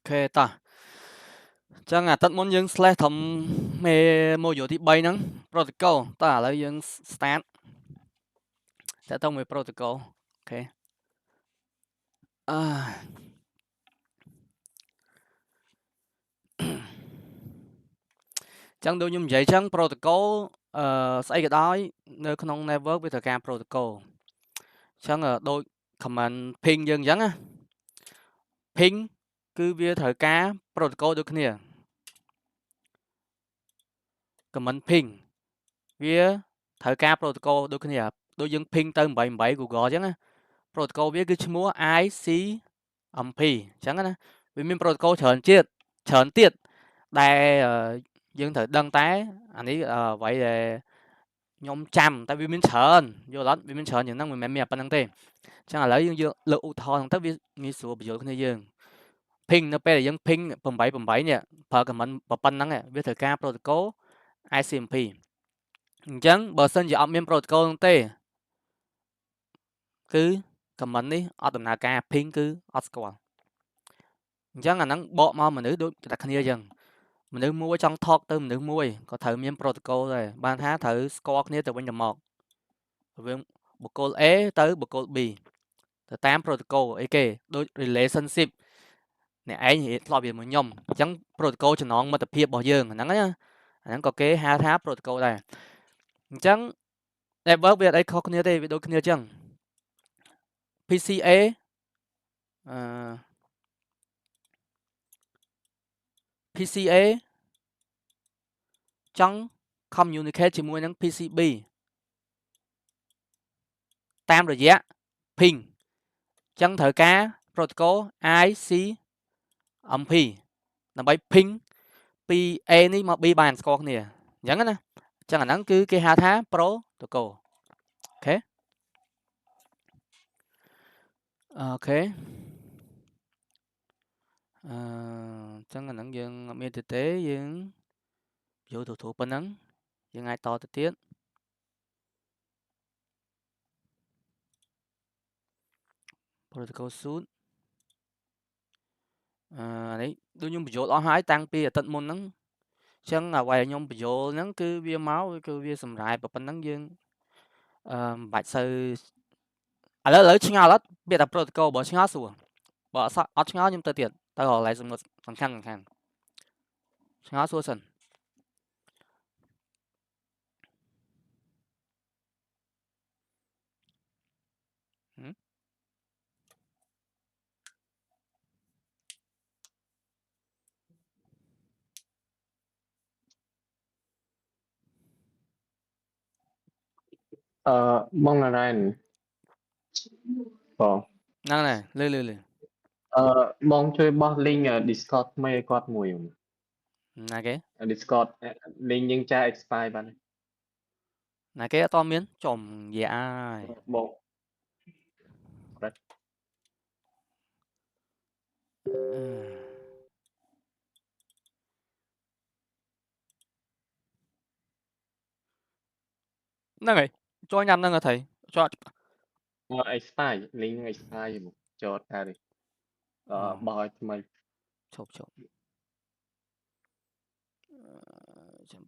khê ta chẳng à tất muốn những slash thầm mê mô dụ thì bay nắng protocol ta là những start sẽ thông về protocol ok à, chẳng đâu nhưng vậy chẳng protocol xây cái đó nơi không network với thời gian protocol chẳng ở đôi command ping dân chẳng á ping cứ về thời cá protocol được nè command ping về thời cá protocol được nè đôi dân ping tới 77 Google chẳng á protocol về cái mua ICMP chẳng á vì mình protocol chởn tiết đây dân thử đăng tái anh ấy vậy là nhóm trăm tại vì mình chởn vô lắm vì mình chởn những năng mình mẹ bên năng tiền chẳng là lấy dương dương lực u thọ thằng tất vì nghĩ số bây giờ cái này dương ping nó pe là dân ping bầm bảy nè phở cái mình bập bên năng nè với thời ca protocol ICMP chẳng bờ sân giờ ông miền protocol tê cứ comment đi ở tầm nào ca ping cứ ở score chẳng là nắng bộ mà mình nữ đối đặt kia dần mình nữ mua trong talk tới mình nữ mua có thử miền protocol rồi ban tháng thử score kia từ bên nhầm một với một cô A tới một cô B từ 8 protocol ok đôi relationship nè ấy thì lo việc một nhom chẳng protocol cho nó mà tập hiệp bỏ dương nắng á nắng có cái hai tháp protocol này chẳng em bớt việc đây có kia đây đôi kia chẳng PCA PCA chẳng communicate chỉ mua những PCB tam rồi giá ping chẳng thời cá protocol ICMP là bay ping PA ní mà B bàn score nè chẳng á chẳng là nắng cứ cái hai tháp protocol ok ok chẳng là nắng dân miền thực tế dân vô thủ thủ bên nắng dân ai to thực tiết protocol suit đấy đôi nhung vô lo hái tăng pi tận môn nắng chẳng là quay nhung vô nắng cứ vía máu cứ vía sầm rải bên nắng dân bạch sư lỡ lỡ chừng nào lắm biết là protocol bỏ chừng nào xuống bỏ sao ở chừng nào nhưng tơ tiệt tao gọi lại dùng một phần khăn chừng nào xuống sân Mong là này bỏ năng này lư lư lư mong chơi bot link ở Discord mấy quạt mùi này cái Discord link nhưng cha expire bạn này cái to miếng chồng về ai bộ năng này cho nhầm năng là thầy cho expire link expire một cho ta đi bỏ mày chụp chụp chụp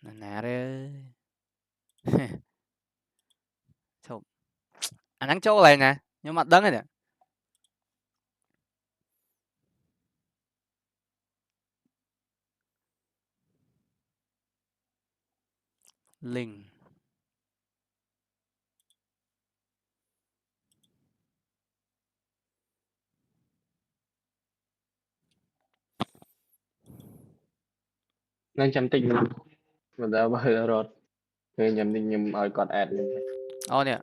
nè đấy chụp anh đang chỗ này nè nhưng mà đấng này nè link nên chăm tinh mà đã bao rồi người nhầm tinh nhầm ở còn ad ô nè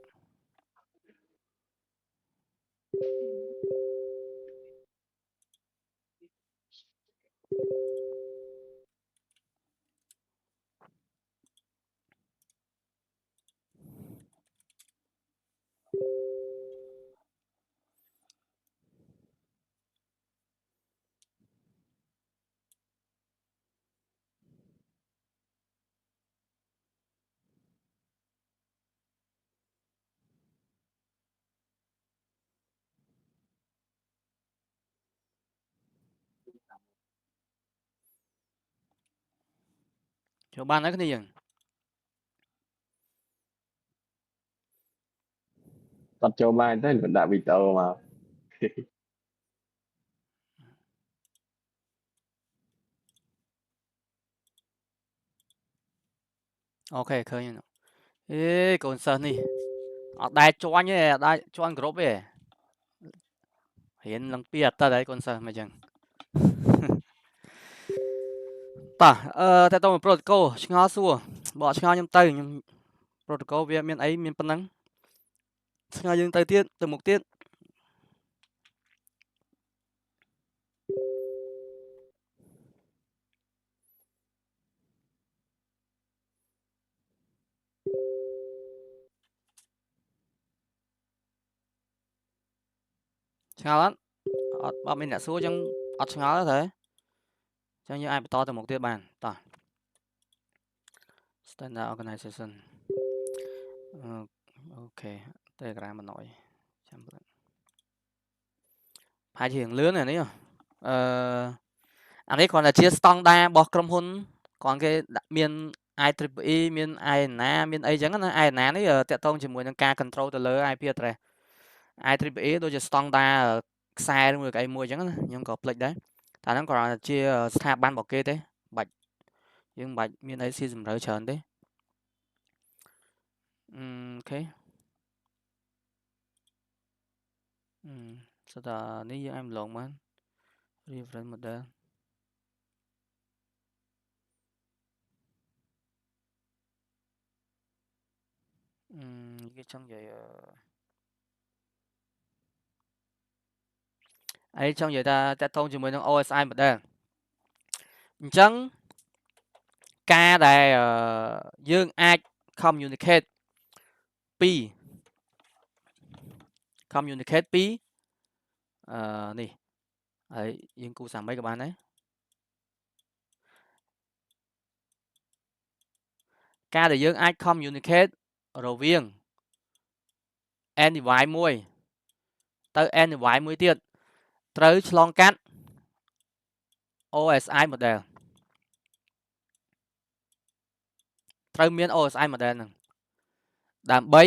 ចូលបានហើយគ្នាយើង អត់ចូលបានទេមិនដាក់វីដេអូមក អូខេឃើញហើយអេកូនសិស្សនេះអត់ដែរជាន់ទេអត់ដែរជាន់គ្រប់ទេរៀនឡើងពីអត់ទៅហើយកូនសិស្សមកចឹង បាទតើតើ protocol ឆ្ងល់សួរបកឆ្ងល់ខ្ញុំទៅខ្ញុំ protocol វាមានអីមានប៉ុណ្ណឹងឆ្ងល់យើងទៅទៀតទៅមុខទៀតឆ្ងល់អត់មានអ្នកសួរចឹងអត់ឆ្ងល់ទេចឹងយើងអាចបន្តទៅមុខទៀតបានតោះ standard organization អូខេ Telegram មិនអីចាំមើលប្រហែលជារឿងលឿនអានេះអានេះគ្រាន់តែជា standard របស់ក្រុមហ៊ុនគ្រាន់គេដាក់មាន IEEE មាន IANA មានអីចឹងណា IANA នេះតាក់ទងជាមួយនឹងការ control ទៅលើ IP address IEEE ដូចជា standard ខ្សែឬអីមួយចឹងណាខ្ញុំក៏ភ្លេចដែរតែហ្នឹងគ្រាន់តែជាស្ថាប័នរបស់គេទេបាច់យើងបាច់មានអីស៊ីជម្រៅច្រើនទេអូខេស្តានេះយើងអាចឡងបាន reference model គេចង់និយាយអីចង់និយាយថាតាក់ទងជាមួយនឹង OSI model អញ្ចឹងការដែលយើងអាច communicate ពី នេះហើយយើងគូសាមីក៏បានដែរការដែលយើងអាច communicate រវាង end device មួយទៅ end device មួយទៀតត្រូវឆ្លងកាត់ OSI model ត្រូវមាន OSI model ហ្នឹងដើម្បី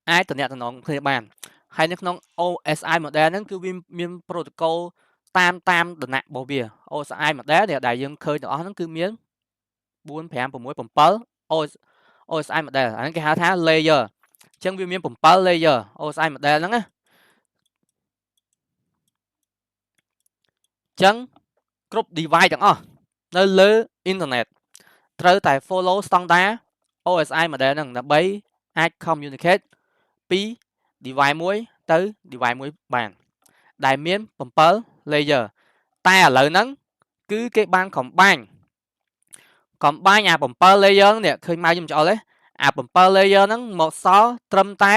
អាចតំណាក់តំណងគ្នាបានហើយនៅក្នុង OSI model ហ្នឹងគឺវាមាន protocol តាមតំណាក់របស់វា OSI model ដែលយើងឃើញទាំងអស់ហ្នឹងគឺមាន4 5 6 7 OSI model អាហ្នឹងគេហៅថា layer អញ្ចឹងវាមាន7 layer OSI model ហ្នឹងណាអញ្ចឹងគ្រប់ device ទាំងអស់នៅលើ internet ត្រូវតែ follow standard OSI model ហ្នឹងដើម្បីអាច communicate ពី device មួយទៅ device មួយបានដែលមាន7 layer តែឥឡូវហ្នឹងគឺគេបាន combine អា7 layer នេះឃើញមកខ្ញុំច្អល់ទេអា7 layer ហ្នឹងមកសល់ត្រឹមតែ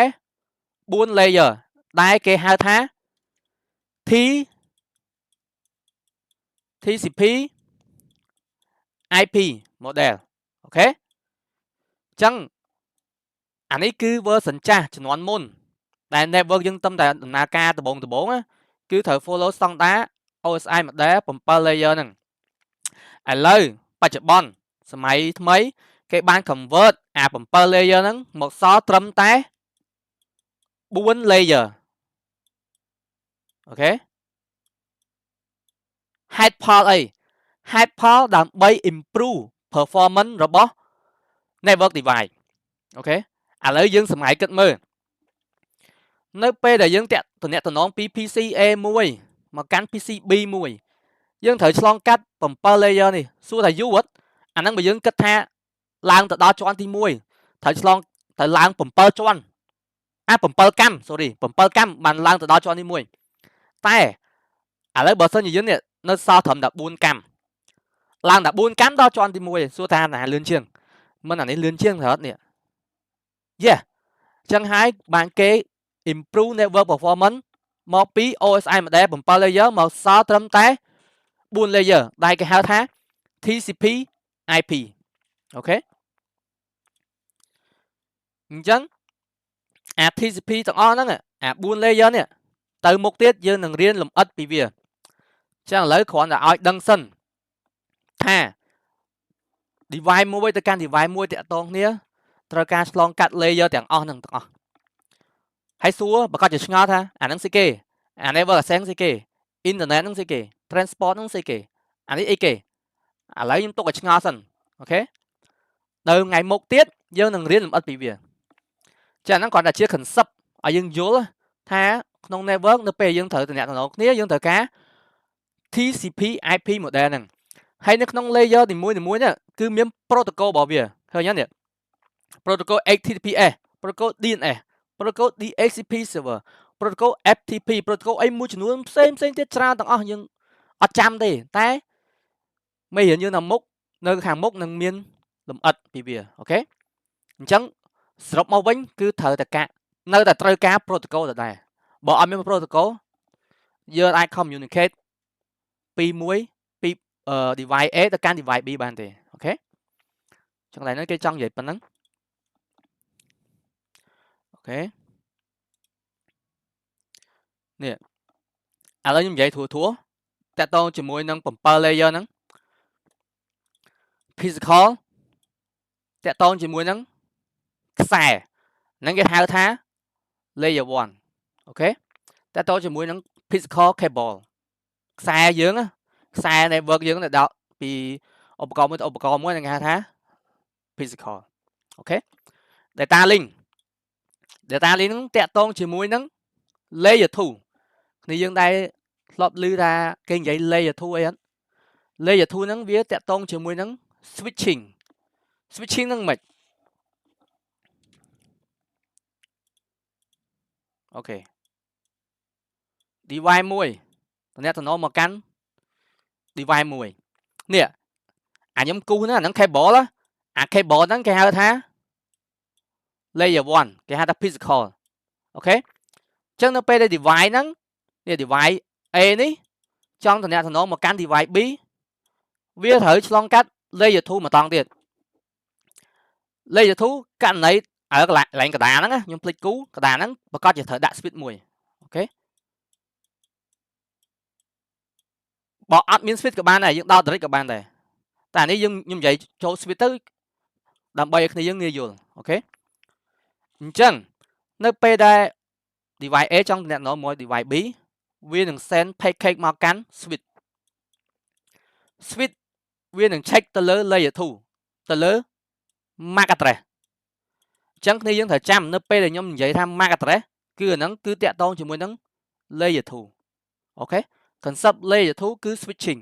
4 layer ដែលគេហៅថា TCP IP model អូខេអញ្ចឹងអានេះគឺ version ចាស់ជំនាន់មុនដែល network យើងតែដំណើរការដំបូងគឺត្រូវ follow standard OSI model 7 layer ហ្នឹងឥឡូវបច្ចុប្បន្នសម័យថ្មីគេបាន convert អា7 layer ហ្នឹងមកសល់ត្រឹមតែ4 layer អូខេហេតុផលអីហេតុផលដើម្បី improve performance របស់ network device អូខេឥឡូវយើងសម្ងាយគិតមើលនៅពេលដែលយើងតំណាក់តំណងពី PC A1 មកកាន់ PC B1 យើងត្រូវឆ្លងកាត់7 layer នេះសួរថាយូរអត់អាហ្នឹងបើយើងគិតថាឡើងទៅដល់ជាន់ទី1ត្រូវឆ្លងទៅឡើង7ជាន់7កម្ម sorry 7កម្មបានឡើងទៅដល់ជាន់ទី1តែឥឡូវបើសិនជាយើងនេះនៅសល់ត្រឹមតែ4កម្មឡើងតែ4កម្មដល់ជាន់ទី1សួរថាណាលឿនជាងមិនអានេះលឿនជាងត្រូវអត់នេះYeah អញ្ចឹងហើយបានគេ improve network performance មកពី OSI model 7 layer មកសល់ត្រឹមតែ4 layer ដែលគេហៅថា TCP IP អូខេអញ្ចឹងអា TCP ទាំងអស់ហ្នឹងអា4 layer នេះទៅមុខទៀតយើងនឹងរៀនលម្អិតពីវាអញ្ចឹងឥឡូវគ្រាន់តែឲ្យដឹងសិនថា device មួយទៅកាន់ device មួយតាក់ទងគ្នាត្រូវការឆ្លងកាត់ layer ទាំងអស់ហ្នឹងទាំងអស់ហើយសួរប្រកាសជាឆ្ងល់ថាអាហ្នឹងស្អីគេអា network access ស្អីគេ internet ហ្នឹងស្អីគេ transport ហ្នឹងស្អីគេអានេះអីគេឥឡូវខ្ញុំទុកឲ្យឆ្ងល់សិនអូខេដល់ថ្ងៃមុខទៀតយើងនឹងរៀនលម្អិតពីវាចាហ្នឹងគ្រាន់តែជា concept ឲ្យយើងយល់ថាក្នុង network នៅពេលយើងត្រូវតំណាក់តំណងគ្នាយើងត្រូវការ TCP IP model ហ្នឹងហើយនៅក្នុង layer នីមួយៗនេះគឺមាន protocol របស់វាឃើញទេនេះ protocol HTTPS protocol DNS protocol DHCP server protocol FTP protocol អីមួយចំនួនផ្សេងទៀតច្រើនទាំងអស់យើងអត់ចាំទេតែមេរៀនយើងនៅមុខនៅខាងមុខនឹងមានលម្អិតពីវាអូខេអញ្ចឹងសរុបមកវិញគឺត្រូវតែការនៅតែត្រូវការ protocol ដដែលបើអត់មាន protocol យើងអាច communicate ពីមួយពី device A ទៅកាន់ device B បានទេអូខេចឹងឡើយហ្នឹងគេចង់និយាយប៉ុណ្ណឹងអូខេនេះឥឡូវខ្ញុំនិយាយធួតាក់ទងជាមួយនឹង7 layer ហ្នឹង physical តាក់ទងជាមួយនឹងខ្សែហ្នឹងគេហៅថា layer 1អូខេតាក់ទងជាមួយនឹង physical cable ខ្សែយើងខ្សែ network យើងទៅដល់ពីឧបករណ៍មួយទៅឧបករណ៍មួយហ្នឹងគេហៅថា physical អូខេ data link ហ្នឹងតាក់ទងជាមួយនឹង layer 2គ្នាយើងដែលធ្លាប់ឮថាគេនិយាយ layer 2អីអត់ layer 2ហ្នឹងវាតាក់ទងជាមួយនឹង switching ហ្នឹងមិនអូខេ device មួយតំណាក់តំណងមកកាន់ device មួយនេះអាខ្ញុំគូសហ្នឹង cable អា cable ហ្នឹងគេហៅថា layer 1គេហៅថា physical អូខេអញ្ចឹងនៅពេលដែល device ហ្នឹងនេះ device A នេះចង់តំណាក់តំណងមកកាន់ device B វាត្រូវឆ្លងកាត់ layer 2ម្ដងទៀត layer 2ករណីឲ្យកន្លែងកណ្ដាលហ្នឹងខ្ញុំភ្លេចគូកណ្ដាលហ្នឹងប្រកាសជាត្រូវដាក់ switch មួយអូខេបើអត់មាន switch ក៏បានដែរយើងដោត direct ក៏បានដែរតែនេះខ្ញុំនិយាយចូល switch ទៅដើម្បីឲ្យគ្នាយើងងាយយល់អូខេអញ្ចឹងនៅពេលដែល device A ចង់តំណាក់តំណងមួយ device B វានឹង send packet មកកាន់ switch វានឹង check ទៅលើ layer 2ទៅលើ MAC address អញ្ចឹងគ្នាយើងត្រូវចាំនៅពេលដែលខ្ញុំនិយាយថា MAC address គឺអាហ្នឹងគឺតាក់ទងជាមួយនឹង layer 2អូខេ concept layer 2គឺ switching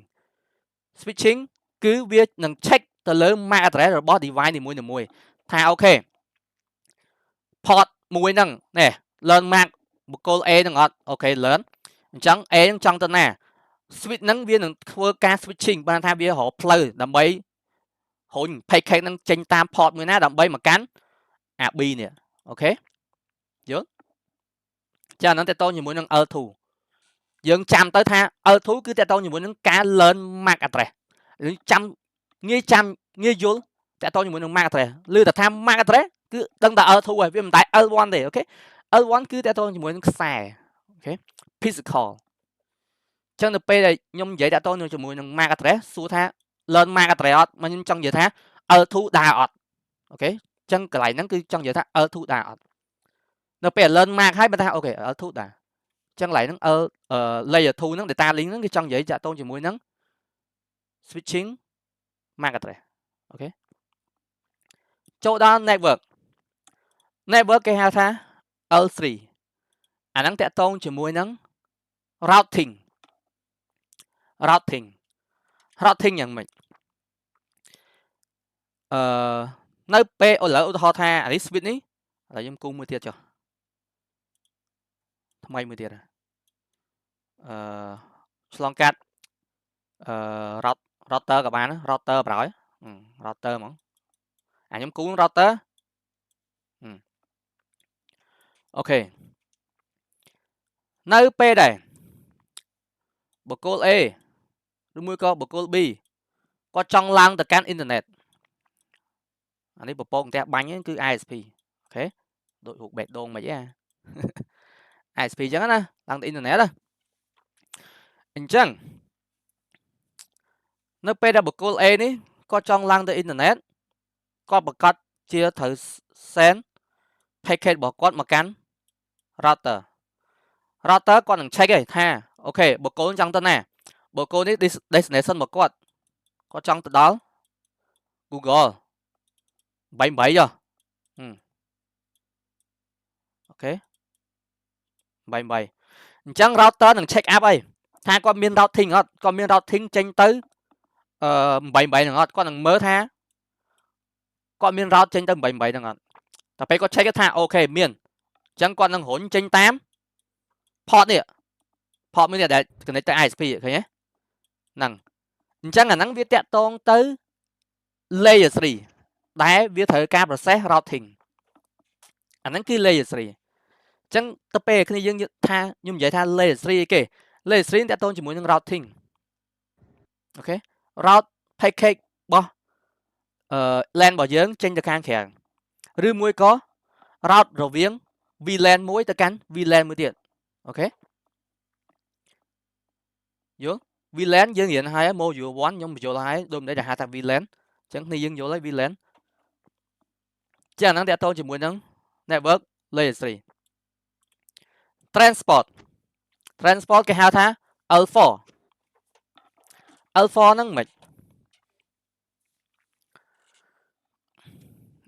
គឺវានឹង check ទៅលើ MAC address របស់ device នីមួយថាអូខេ port មួយហ្នឹងនេះ learn MAC បុគ្គល A ហ្នឹងអត់អូខេ learn អញ្ចឹង A ហ្នឹងចង់ទៅណា switch ហ្នឹងវានឹងធ្វើការ switching បានថាវារកផ្លូវដើម្បីរុញ packet ហ្នឹងចេញតាម port មួយណាដើម្បីមកកាន់អា B នេះអូខេយល់ចាហ្នឹងតើតជាមួយនឹង L2 យើងចាំទៅថា L2 គឺតើតជាមួយនឹងការ learn MAC address ចាំងាយយល់តើតជាមួយនឹង MAC address ឬតែថា MAC address គឺដឹងតែ L2 ហើយវាមិនតែ L1 ទេអូខេ L1 គឺតើតជាមួយនឹងខ្សែអូខេ physical ចឹងនៅពេលដែលខ្ញុំនិយាយតើតជាមួយនឹង MAC address សួរថា learn MAC address អត់មកខ្ញុំចង់និយាយថា L2 ដើរអត់អូខេចឹងកន្លែងហ្នឹងគឺចង់និយាយថា L2 ដើរអត់នៅពេល learn MAC ហើយបើថាអូខេ L2 ដើរចឹងកន្លែងហ្នឹង layer 2 ហ្នឹង data link ហ្នឹងគេចង់និយាយតាក់ទងជាមួយនឹង switching MAC address អូខេចូលដល់ network គេហៅថា L3 អាហ្នឹងតាក់ទងជាមួយនឹង routing យ៉ាងម៉េចនៅពេលឥឡូវឧទាហរណ៍ថាអានេះ switch នេះឥឡូវខ្ញុំគូមួយទៀតចុះថ្មីមួយទៀតឆ្លងកាត់router ក៏បាន router បរោយ router ហ្មងអាខ្ញុំគូ router អូខេនៅពេលដែលបុគ្គល A ឬមួយក៏បុគ្គល B គាត់ចង់ឡើងទៅកាន់អ៊ីនធឺណិតអានេះពពកផ្ទះបាញ់គឺ ISP អូខេដូចរូបបេះដូងមិនអីISP អញ្ចឹងណាឡើងទៅអ៊ីនធឺណិតអញ្ចឹងនៅពេលដែលបុគ្គល A នេះ có trong lang tới internet có bật cắt chia thử send packet bỏ quát mà cắn router con đừng check ấy tha ok bộ cố trong tên nè bộ cố đi destination một quát có trong từ đó Google 77 rồi ok 77 chẳng router đừng check app ấy tha con miền routing hết con miền routing tranh tới 77 đừng hết con đừng mơ tha con miền route tranh tới 77 đừng hết tapi có check cái tha ok miền chẳng con đừng hỗn tranh 8 port nè port mới để cái này tới ISP thấy nhé năng chẳng là năng viết tẹt tông tới layer 3 đáy viết thời ca process routing anh năng cứ layer 3 chẳng tập cái này dương tha nhưng vậy tha layer 3 kì layer 3 tẹt tông chỉ muốn routing ok route packet bo LAN bỏ dưỡng trên được khang khèng rư muối có route rồi viếng VLAN muối tới cắn VLAN mới điện ok vô VLAN dương hiện hai mô dụ quán nhưng mà chỗ hai đùm đấy là hai thằng VLAN chẳng thì dương vô lấy VLAN chẳng năng tẹt tông chỉ muốn năng network layer 3 transport cái hai thá L4 năng mệt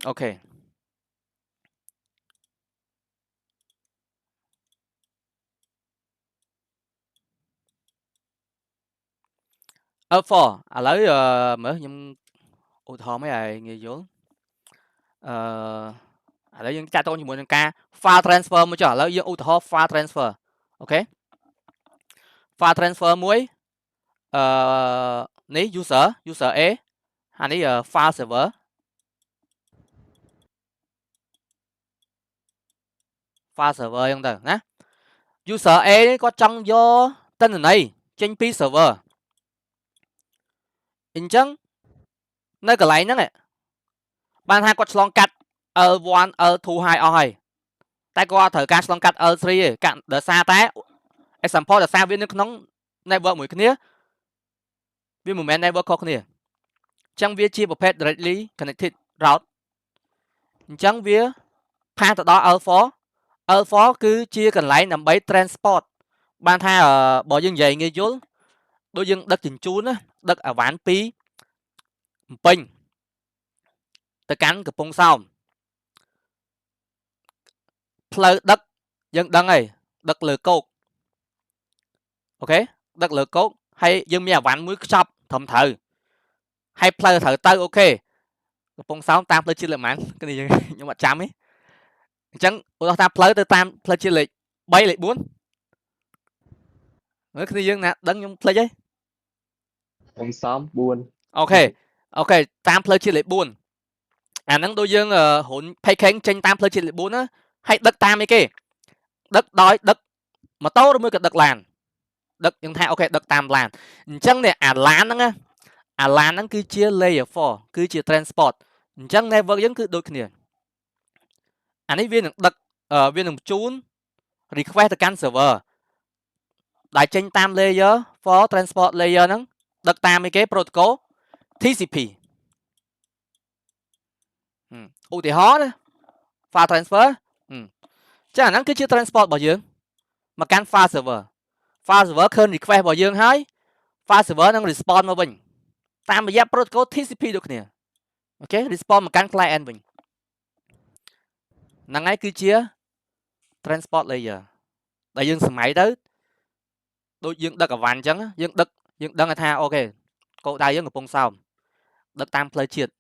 ok L4 à lấy mở nhưng ô thò mấy ai nghe vô à lấy những cha tôi như muốn ca file transfer mới cho lấy những ô thò file transfer ok file transfer muối ní user A hay ní file server không được nè user A có trong vô tên này trên P server in chăng nơi cái này nè ban hai con slong cắt L1 L2 2 2 tại có thời gian slong cắt L3 cạn đỡ xa té example đỡ xa viên nước nóng network mũi kia viên moment network có kia chẳng viên chia một pet directly connected route chẳng viên pha từ đó L4 cứ chia cần lấy nằm bấy transport ban tha ở bỏ dương dày nghe chú đôi dương đất chỉnh chú á đất ở ván pi pin tới cắn cái pông sau play đất dân đăng này đất lửa cột ok đất lửa cốt hay dân mẹ ván mũi shop thầm thờ hay play thử tới ok cái pông 6 tam play chia lại màn cái này nhưng mà chăm ấy chẳng ô ta play tới tam play chia lại bay lại 4 cái này dân nè đăng trong play chứ Ông xóm buồn ok tam play chia lại 4 à nắng đôi dương hỗn pay khen trên tam play chia lại 4 á hay đất tam ấy kì đất đói đất mà tốt mới được đất làn đất nhưng thay ok đất tam làn chẳng này làn nó cứ chia layer 4 cứ chia transport chẳng này vẫn cứ đôi kia anh ấy viên đất viên chún request can server đại trên tam layer for transport layer nó đất tam cái protocol TCP ưu thì hóa đó file transfer chắc là nó cứ chia transport bảo dương mà can file server khơi request bảo dương hay file server nó respond mà mình tam bây giờ protocol TCP được nè ok respond mà can client mình năng ấy cứ chia transport layer đại dương sớm máy tới đôi dương đất ở ván trắng dương đất là tha ok cô đại dương ở pông sau đất tam play triệt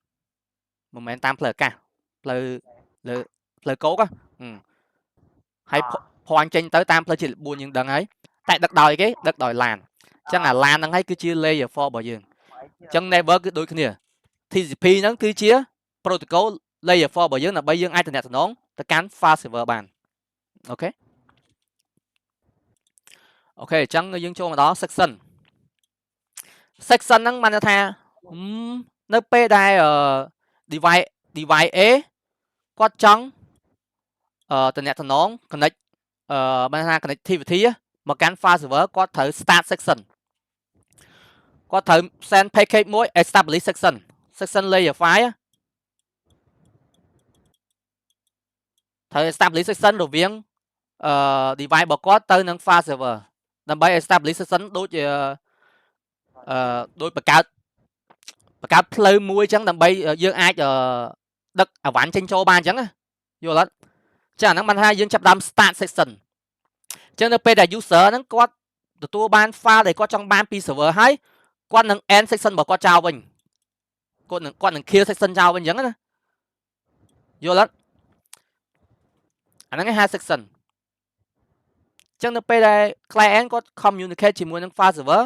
một mẹ tam play cả play cố á hay hoàn tranh tới tam play triệt buồn nhưng đằng ấy tại đất đòi làn chẳng là làn đang hay cứ chia layer 4 bảo dương chẳng never cứ đôi kia TCP nó cứ chia protocol layer 4 bảo dương là bây dương internet nó ta cán file server bàn ok chẳng dương cho mà đó section năng man tha nó p đai device A có trắng internet nó connect ban ha connectivity mà cán file server có thử start section có thử send packet mỗi establish section layer file á ត្រូវ establish section រវាងdevice របស់គាត់ទៅនឹង file server ដើម្បី establish section ដូចជាដូចបង្កើតផ្លូវមួយអញ្ចឹងដើម្បីយើងអាចដឹកអវ៉ាន់ចេញចូលបានអញ្ចឹងយល់អត់ចឹងអាហ្នឹងបានថាយើងចាប់ដើម start section អញ្ចឹងនៅពេលដែល user ហ្នឹងគាត់ទទួលបាន file ដែលគាត់ចង់បានពី server ហើយគាត់នឹង end section របស់គាត់ចោលវិញគាត់នឹង kill section ចោលវិញអញ្ចឹងណាយល់អត់អាហ្នឹងគេហៅ section អញ្ចឹងនៅពេលដែល client គាត់ communicate ជាមួយនឹង file server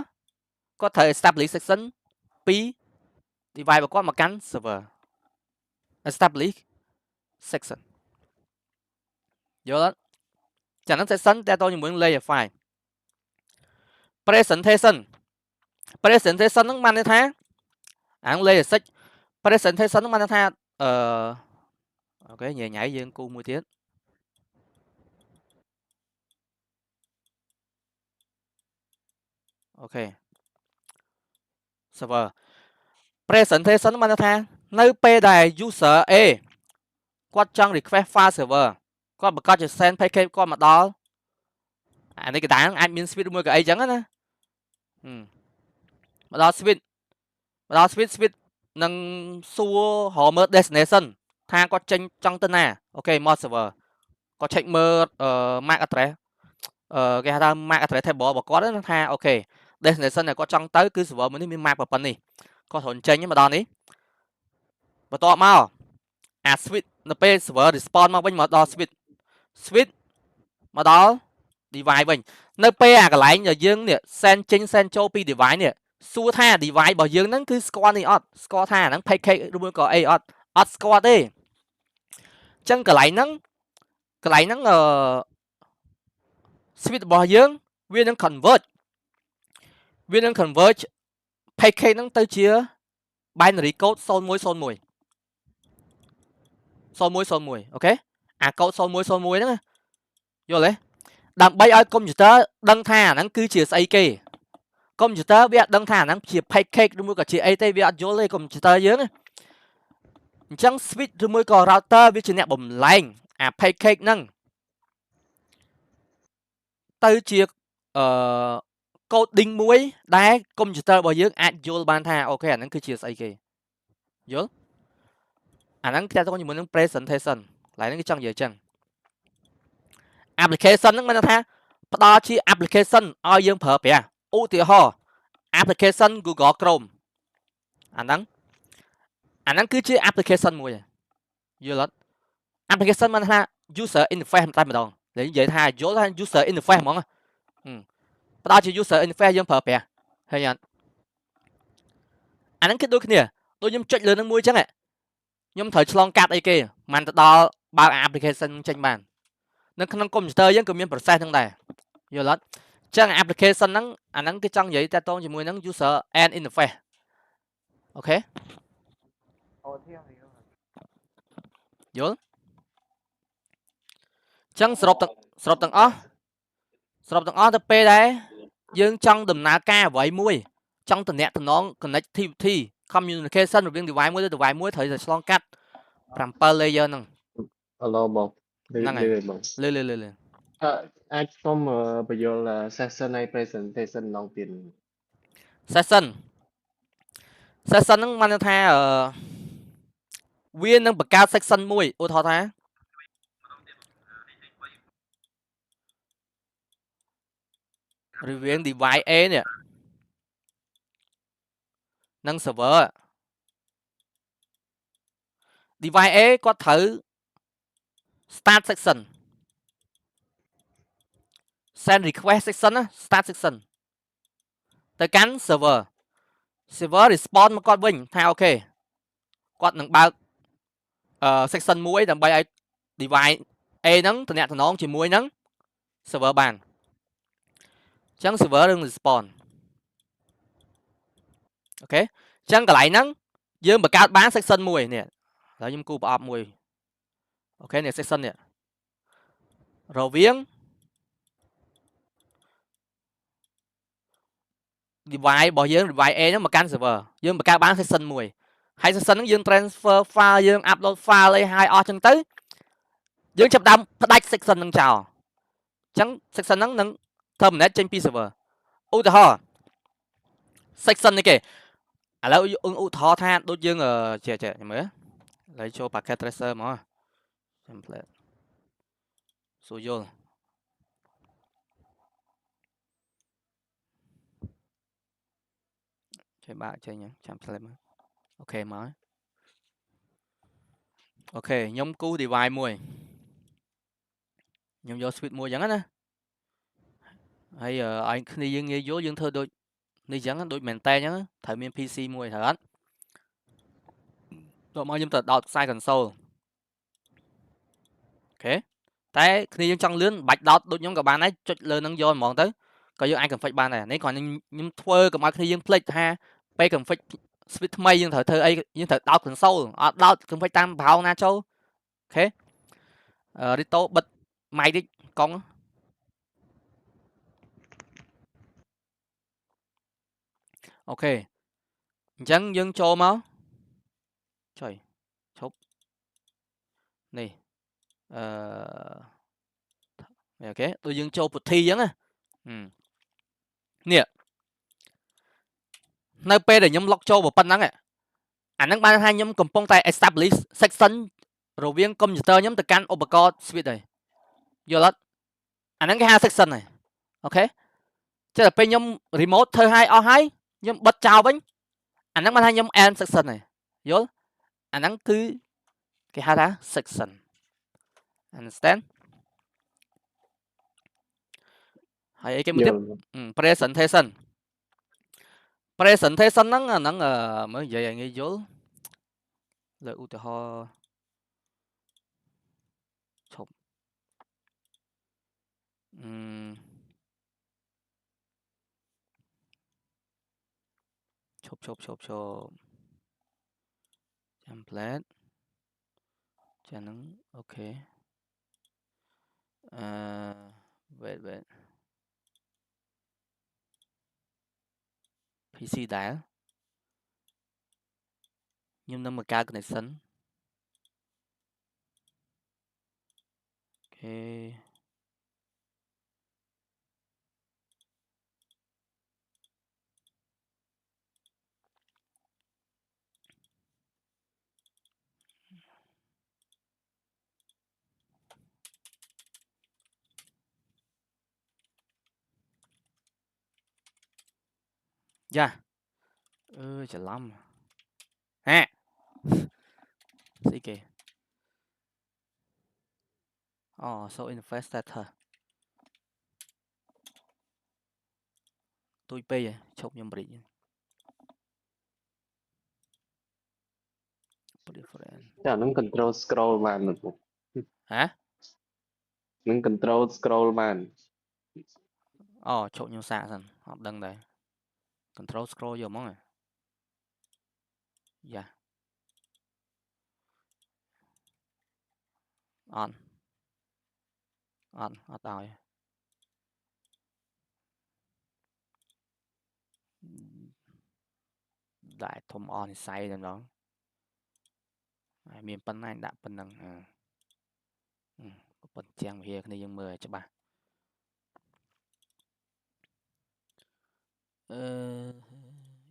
គាត់ត្រូវ establish section ពី device របស់គាត់មកកាន់ server establish section យល់អត់ចាហ្នឹង section តើតើជាមួយនឹង layer file presentation ហ្នឹងបានន័យថាអាហ្នឹង layer 6 presentation ហ្នឹងបានន័យថាអូខេញ៉ៃយើងគូមួយទៀតអូខេ server presentation បានន័យថានៅពេលដែល user A គាត់ចង់ request file server គាត់បង្កើតជា send package គាត់មកដល់អានេះកណ្ដាលអាចមាន switch មួយក៏អីចឹងណាមកដល់ switch នឹងសួររកមើល destination ថាគាត់ចេញចង់ទៅណាអូខេមក server គាត់ check មើលMAC address គេហៅថា MAC address table របស់គាត់ណាថាអូខេ destination ដែលគាត់ចង់ទៅគឺ server មួយនេះមាន MAC ប៉ុណ្ណេះគាត់ត្រូវចេញមកដល់នេះបន្ទាប់មកអា switch នៅពេល server respond មកវិញមកដល់ switch មកដល់ device វិញនៅពេលអាកន្លែងដែលយើងនេះ send ចេញ send ចូលពី device នេះសួរថា device របស់យើងហ្នឹងគឺស្គាល់នេះអត់ស្គាល់ថាអាហ្នឹង package ឬមួយក៏អីអត់ស្គាល់ទេអញ្ចឹងកន្លែងហ្នឹងswitch របស់យើងវានឹង convert package ហ្នឹងទៅជា binary code 0101អូខេអា code 0101ហ្នឹងយល់ទេដើម្បីឲ្យកុំព្យូទ័រដឹងថាអាហ្នឹងគឺជាស្អីគេកុំព្យូទ័រវាអត់ដឹងថាអាហ្នឹងជា package ឬមួយក៏ជាអីទេវាអត់យល់ទេកុំព្យូទ័រយើងអញ្ចឹង switch ឬមួយក៏ router វាជាអ្នកបំលែងអា package ហ្នឹងទៅជាcoding មួយដែលកុំព្យូទ័ររបស់យើងអាចយល់បានថាអូខេអាហ្នឹងគឺជាស្អីគេយល់អាហ្នឹងគេតើតជាមួយនឹង presentation កន្លែងហ្នឹងគេចង់និយាយអញ្ចឹង application ហ្នឹងមានន័យថាផ្ដល់ជា application ឲ្យយើងប្រើប្រាស់ឧទាហរណ៍ application Google Chrome អាហ្នឹងគឺជា application មួយយល់អត់ application មានន័យថា user interface តែម្ដងនិយាយថាយល់ថា user interface ហ្មងផ្ដល់ជា user interface យើងប្រើប្រាស់ហើយអត់អាហ្នឹងគឺដូចគ្នាដូចខ្ញុំចុចលើនឹងមួយអញ្ចឹងខ្ញុំត្រូវឆ្លងកាត់អីគេមិនទៅដល់បើក application ចេញបាននៅក្នុងកុំព្យូទ័រយើងក៏មាន process ហ្នឹងដែរយល់អត់អញ្ចឹង application ហ្នឹងអាហ្នឹងគឺចង់និយាយតាក់ទងជាមួយនឹង user and interface អូខេយល់អញ្ចឹងសរុបទាំងអស់ទៅពេលដែលយើងចង់ដំណើរការអ្វីមួយចង់តំណែង connectivity communication រវាង device មួយទៅ device មួយត្រូវតែឆ្លងកាត់7 layer ហ្នឹងបងហ្នឹងហើយបងលើអាចខ្ញុំបញ្យល់ session ហើយ presentation ម្ដងទៀត session ហ្នឹងមានន័យថាវានឹងបង្កើត section មួយឧទាហរណ៍ថារវាង device A នេះនិង server device A គាត់ត្រូវ start section send request section ណា start section ទៅកាន់ server respond មកគាត់វិញថាអូខេគាត់នឹងបើកsection មួយដើម្បីឲ្យ device A ហ្នឹងតំណងជាមួយនឹង server បានអញ្ចឹង server នឹង respond អូខេអញ្ចឹងកន្លែងហ្នឹងយើងបង្កើតបាន section មួយនេះហើយខ្ញុំគូប្រអប់មួយអូខេនេះ section នេះរវាង device របស់យើង device A ហ្នឹងមកកាន់ server យើងបង្កើតបាន section មួយ hay section ហ្នឹងយើង transfer file យើង upload file អីហើយអស់ចឹងទៅយើងចាប់ដើមផ្ដាច់ section ហ្នឹងចោលអញ្ចឹង section ហ្នឹងនឹង terminate ចេញពី server ឧទាហរណ៍ section នេះគេឥឡូវឧទាហរណ៍ថាដូចយើងចេះមើលឥឡូវចូល packet tracer មក template សួរយល់ចេះបើកចេញចាំ template មកអូខេមកអូខេខ្ញុំគូ device មួយខ្ញុំយក switch មួយអញ្ចឹងណាហើយឲ្យគ្នាយើងងាយយល់យើងធ្វើដូចនេះអញ្ចឹងដូចមែនតើអញ្ចឹងត្រូវមាន PC មួយត្រូវអត់ដល់មកខ្ញុំទៅដោតខ្សែ console អូខេតែគ្នាយើងចង់លឿនបាច់ដោតដូចខ្ញុំក៏បានដែរចុចលើនឹងយកហ្មងទៅក៏យើងអាច config បានដែរនេះគ្រាន់តែខ្ញុំធ្វើកុំឲ្យគ្នាយើងភ្លេចថាពេល config switch ថ្មីយើងត្រូវធ្វើអីយើងត្រូវដោត console អត់ដោត config តាមប្រហោងណាចូលអូខេRito បិទ mic តិចកង់អូខេអញ្ចឹងយើងចូលមកចុយឈប់នេះអូខេដូចយើងចូលពុទ្ធីអញ្ចឹងណានេះនៅពេលដែលខ្ញុំ log ចូលប៉ុណ្ណឹងអាហ្នឹងបានថាខ្ញុំកំពុងតែ establish section រវាង computer ខ្ញុំទៅកាន់ឧបករណ៍ switch ហើយយល់អត់អាហ្នឹងគេហៅ section ហើយអូខេចុះដល់ពេលខ្ញុំ remote ធ្វើឲ្យអស់ហើយខ្ញុំបិទចោលវិញអាហ្នឹងបានថាខ្ញុំ end section ហើយយល់អាហ្នឹងគឺគេហៅថា section understand ហើយអីគេមួយទៀត presentation ហ្នឹងអាហ្នឹងមើលនិយាយឲ្យងាយយល់លើឧទាហរណ៍ឈប់ឈប់ template ចាហ្នឹងអូខេwait PC ដែលខ្ញុំនឹងមកកើត connection អូខេយ៉ាច្រឡំហ่ะស្អីគេso interface status ទួយពេកឈប់ខ្ញុំព្រិច preference ចាហ្នឹង control scroll បានហ៎នឹង control scroll បានឈប់ខ្ញុំសាកសិនអត់ដឹងដែរ control scroll យកហ្មងយ៉ាអត់ឲ្យដាក់ធំអស់និស័យតែម្ដងមានប៉ុណ្ណាដាក់ប៉ុណ្ណឹងប៉ុណ្ណជាងវិហារគ្នាយើងមើលឲ្យច្បាស់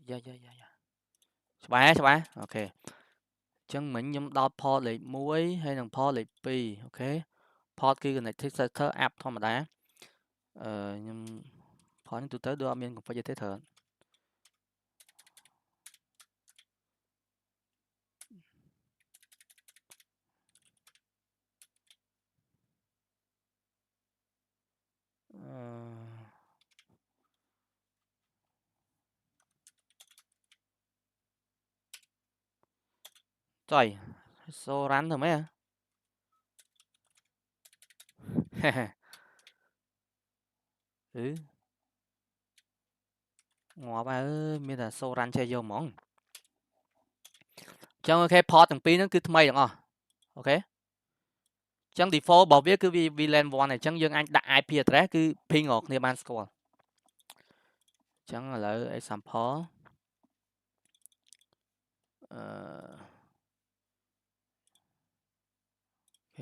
យ៉ាច្បាស់អូខេអញ្ចឹងមិញខ្ញុំដោត port លេខ1ហើយនិង port លេខ2អូខេ port គឺ connected sector app ធម្មតាខ្ញុំ port នេះទូទៅដូចអត់មាន config ទេត្រូវចុយ so run ធ្វើម៉េចងាប់ហើយមានតែ so run ចេះយកហ្មងអញ្ចឹងអូខេ port ទាំងពីរហ្នឹងគឺថ្មីទាំងអស់អូខេអញ្ចឹង default របស់វាគឺ VLAN 1អញ្ចឹងយើងអាចដាក់ IP address គឺ ping រាល់គ្នាបានស្គាល់អញ្ចឹងឥឡូវ example ok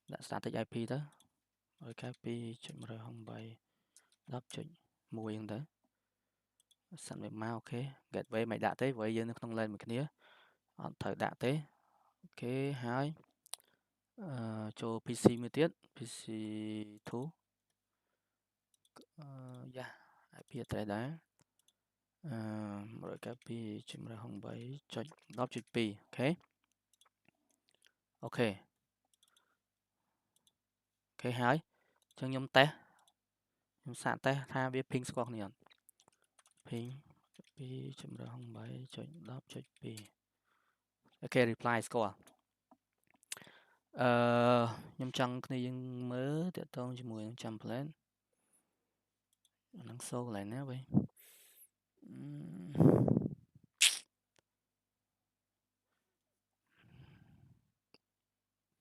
đã static IP đó rồi cái IP chọn rồi không bay đắp chọn mua yên tới sẵn về mau ok gateway mày đã tới vậy giờ nó không lên một cái nữa thời đã tới ok hai cho PC mới tiết PC thú yeah IP tại đó rồi cái IP chọn rồi không bay chọn đắp chọn P ok ok ok hai chân nhóm té nhóm sạn té tha biết ping squad này ping P chấm rồi không bay chọn đắp chọn P ok reply score nhóm chân này nhưng mới để tôn cho 10 trăm plan năng số lại nữa vậy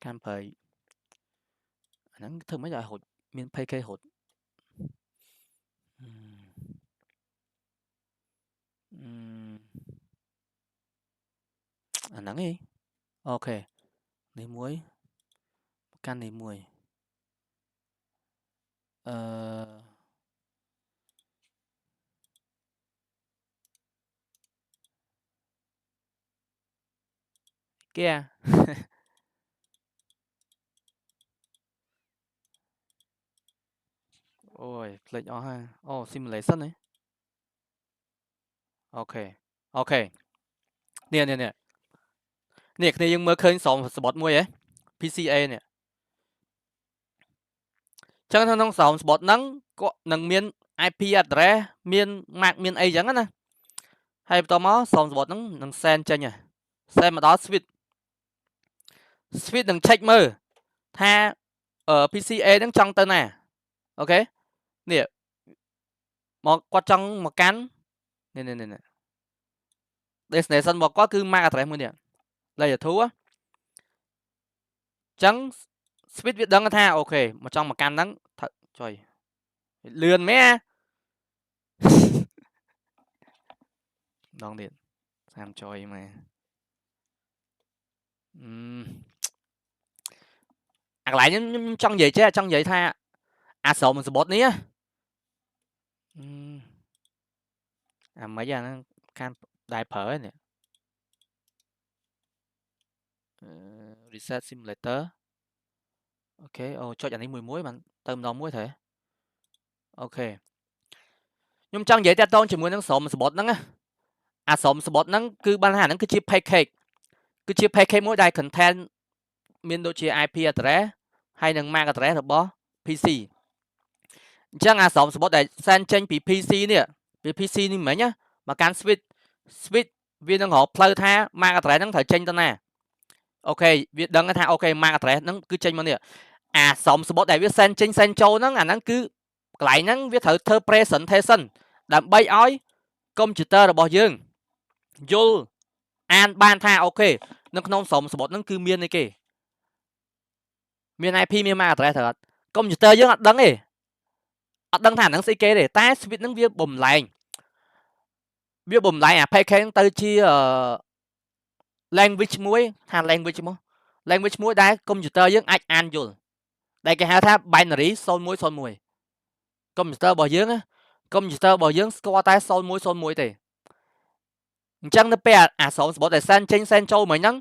cam phải năng thử mấy đại hột miền PK hột nắng đi ok lấy muối can lấy muối kia ôi lệch ó ha simulation đấy ok ok nè nè nè nè cái nàyยังmớiเคย2 spot មួយ PCA เนี่ยចឹងក្នុង2 spot ហ្នឹងក៏នឹងមាន IP address មាន MAC មានអីចឹងណាហើយបន្តមក2 spot ហ្នឹងនឹង send ចេញ send មកដល់ switch នឹង check មើលថា PCA ហ្នឹងចង់ទៅណាអូខេនេះមកគាត់ចង់មកកាន់នេះ destination របស់គាត់គឺ MAC address មួយនេះ layer 2 ចឹង switch វាដឹងថាអូខេមកចង់មកកាន់ហ្នឹងចុយលឿនមែនដងទៀត30ចុយមែនអាកន្លែងខ្ញុំចង់និយាយចេះចង់និយាយថាអាស្រោមសបុតនេះអាមិនអាហ្នឹងខានដែរប្រើនេះ reset simulator អូខេអូចុចអានេះមួយបានទៅម្ដងមួយទេអូខេខ្ញុំចង់និយាយតាក់ទងជាមួយនឹងស្រោមសបុតហ្នឹងអាស្រោមសបុតហ្នឹងគឺបានថាអាហ្នឹងគឺជា package គឺជា package មួយដែល content មានដូចជា IP address ហើយនឹង MAC address របស់ PC អញ្ចឹងអាស្រោមសបុតដែល send ចេញពី PC នេះពី PC នេះមិញណាមកកាន់ switch វានឹងរកផ្លូវថា MAC address ហ្នឹងត្រូវចេញទៅណាអូខេវាដឹងថាអូខេ MAC address ហ្នឹងគឺចេញមកនេះអាស្រោមសបុតដែលវា send ចេញ send ចូលហ្នឹងអាហ្នឹងគឺកន្លែងហ្នឹងវាត្រូវធ្វើ presentation ដើម្បីឲ្យកុំព្យូទ័ររបស់យើងយល់អានបានថាអូខេនៅក្នុងស្រោមសបុតហ្នឹងគឺមានអីគេមាន IP មាន MAC address ត្រូវអត់កុំព្យូទ័រយើងអត់ដឹងទេអត់ដឹងថាហ្នឹងស្អីគេទេតែ switch ហ្នឹងវាបំលែងអា package ទៅជា language មួយថា language មួយដែលកុំព្យូទ័រយើងអាចអានយល់ដែលគេហៅថា binary 0101កុំព្យូទ័ររបស់យើងស្គាល់តែ0101ទេអញ្ចឹងនៅពេលអាស្រោមសបុតដែល send ចេញ send ចូលមិញហ្នឹង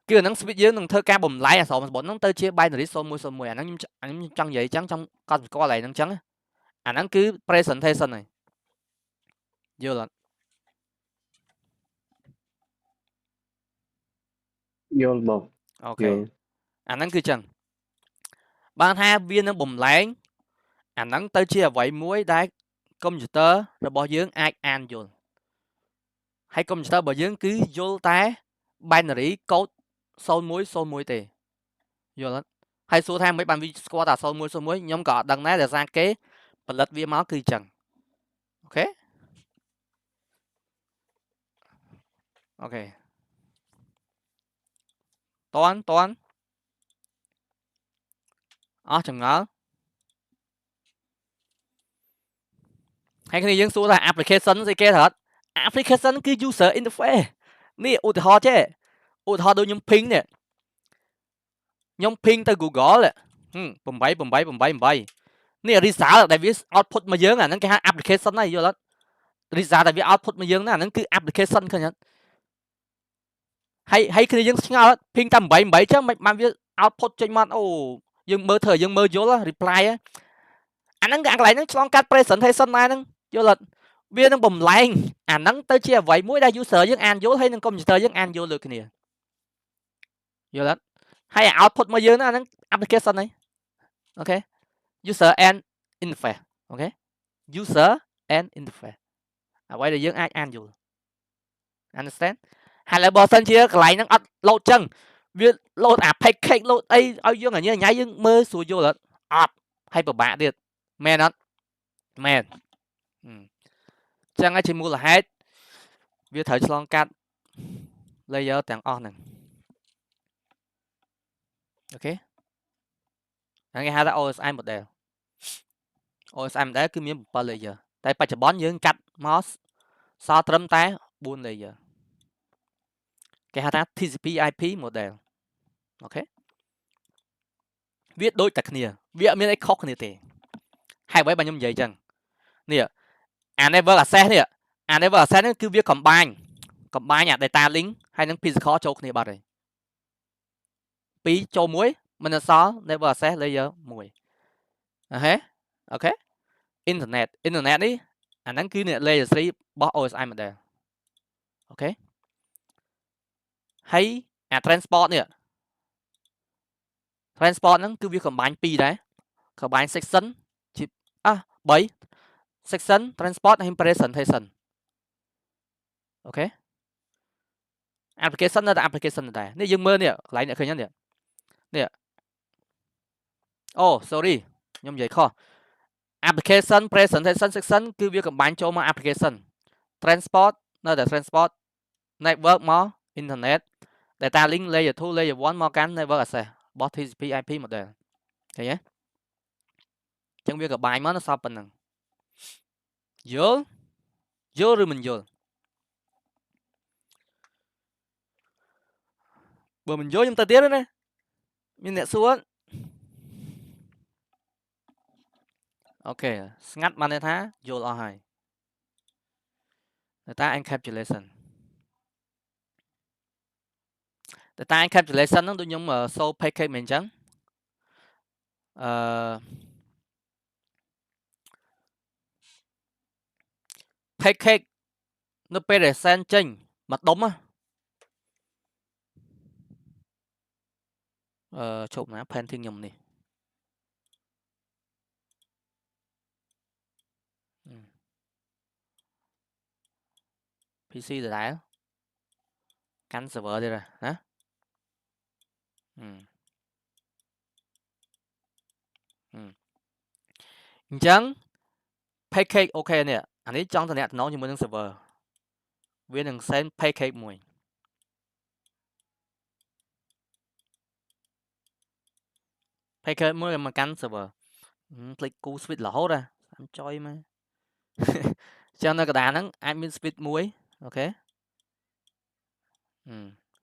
គឺអាហ្នឹង switch យើងនឹងធ្វើការបំលែងអាស្រោមសបុតហ្នឹងទៅជា binary 0101អាហ្នឹងខ្ញុំចង់និយាយអញ្ចឹងចង់កត់ស្គាល់ហើយហ្នឹងអញ្ចឹងអាហ្នឹងគឺ presentation ហើយយល់អត់យល់បងអូខេអាហ្នឹងគឺអញ្ចឹងបានថាវានឹងបំលែងអាហ្នឹងទៅជាអ្វីមួយដែលកុំព្យូទ័ររបស់យើងអាចអានយល់ហើយកុំព្យូទ័ររបស់យើងគឺយល់តែ binary code 0101ទេយល់អត់ហើយសួរថាមិនបានវាស្គាល់តែ0101ខ្ញុំក៏អត់ដឹងដែរដោយសារគេផលិតវាមកគឺអញ្ចឹងអូខេតន់អស់ចម្ងល់ហើយគ្នាយើងសួរថា application ស្អីគេត្រូវអត់ application គឺ user interface នេះឧទាហរណ៍ចេះឧទាហរណ៍ដូចខ្ញុំ ping នេះខ្ញុំ ping ទៅ Google 8នេះ result ដែលវា output មកយើងអាហ្នឹងគេហៅ application ហ្នឹងយល់អត់ result ដែលវា output មកយើងហ្នឹងអាហ្នឹងគឺ application ឃើញអត់ហើយគ្នាយើងឆ្ងល់ ping តែ8ចឹងមិនបានវា output ចេញមកអូយើងមើលធ្វើយើងមើលយល់ reply អាហ្នឹងអាកន្លែងហ្នឹងឆ្លងកាត់ presentation ដែរហ្នឹងយល់អត់វានឹងបំលែងអាហ្នឹងទៅជាអ្វីមួយដែល user យើងអានយល់ហើយនឹង computer យើងអានយល់ដូចគ្នាយល់អត់ហើយ output មកយើងហ្នឹងអាហ្នឹង application ហ្នឹងអូខេ user and interface អូខេ user and interface អ្វីដែលយើងអាចអានយល់ understand ហើយបើសិនជាកន្លែងហ្នឹងអត់ load ចឹងវា load អា package load អីឲ្យយើងអញ្ញាយើងមើលស្រួលយល់អត់ហើយពិបាកទៀតមែនអត់មែនចឹងហើយជាមូលហេតុវាត្រូវឆ្លងកាត់ layer ទាំងអស់ហ្នឹងអូខេហ្នឹងគេហៅថា OSI model OSI model គឺមាន7 layer តែបច្ចុប្បន្នយើងកាត់មកសល់ត្រឹមតែ4 layer គេហៅថា TCP/IP model អូខេវាដូចតែគ្នាវាអត់មានអីខុសគ្នាទេហើយបើខ្ញុំនិយាយចឹងនេះអា network access នេះអា network access នេះគឺវា combine អា data link ហើយនឹង physical ចូលគ្នាបាត់ហើយ2ចូល1មិនសល់ network access layer 1អូខេ internet នេះអាហ្នឹងគឺ layer 3របស់ OSI model អូខេហើយអា transport នេះ transport ហ្នឹងគឺវា combine 2ដែរ combine section ជា3 section transport ហើយ presentation អូខេ application នៅតែ application ដែរនេះយើងមើលនេះកន្លែងអ្នកឃើញនេះអូ sorry ខ្ញុំនិយាយខុស application presentation section គឺវា combine ចូលមក application transport នៅតែ transport network មក internet data link layer 2 layer 1មកកាន់ network access របស់ TCP/IP model ឃើញទេចឹងវា combine មកនៅសល់ប៉ុណ្ណឹងយល់ឬមិនយល់បើមិនយល់ខ្ញុំទៅទៀតណាមានអ្នកសួរអូខេស្ងាត់បានន័យថាយល់អស់ហើយ data encapsulation ហ្នឹងដូចខ្ញុំ show package មែនអញ្ចឹងpackage នៅពេលដែល send ចេញមកដុំជប់ណា painting ខ្ញុំនេះPC ដដែលកាន់ server ទៀតណាអញ្ចឹង package អូខេនេះអានេះចង់តំណជាមួយនឹង server វានឹង send package មួយ package មួយមកកាន់ server ភ្លេចគូ switch រហូតអាចុយមកចឹងនៅកណ្ដាលហ្នឹងអាចមាន switch មួយអូខេ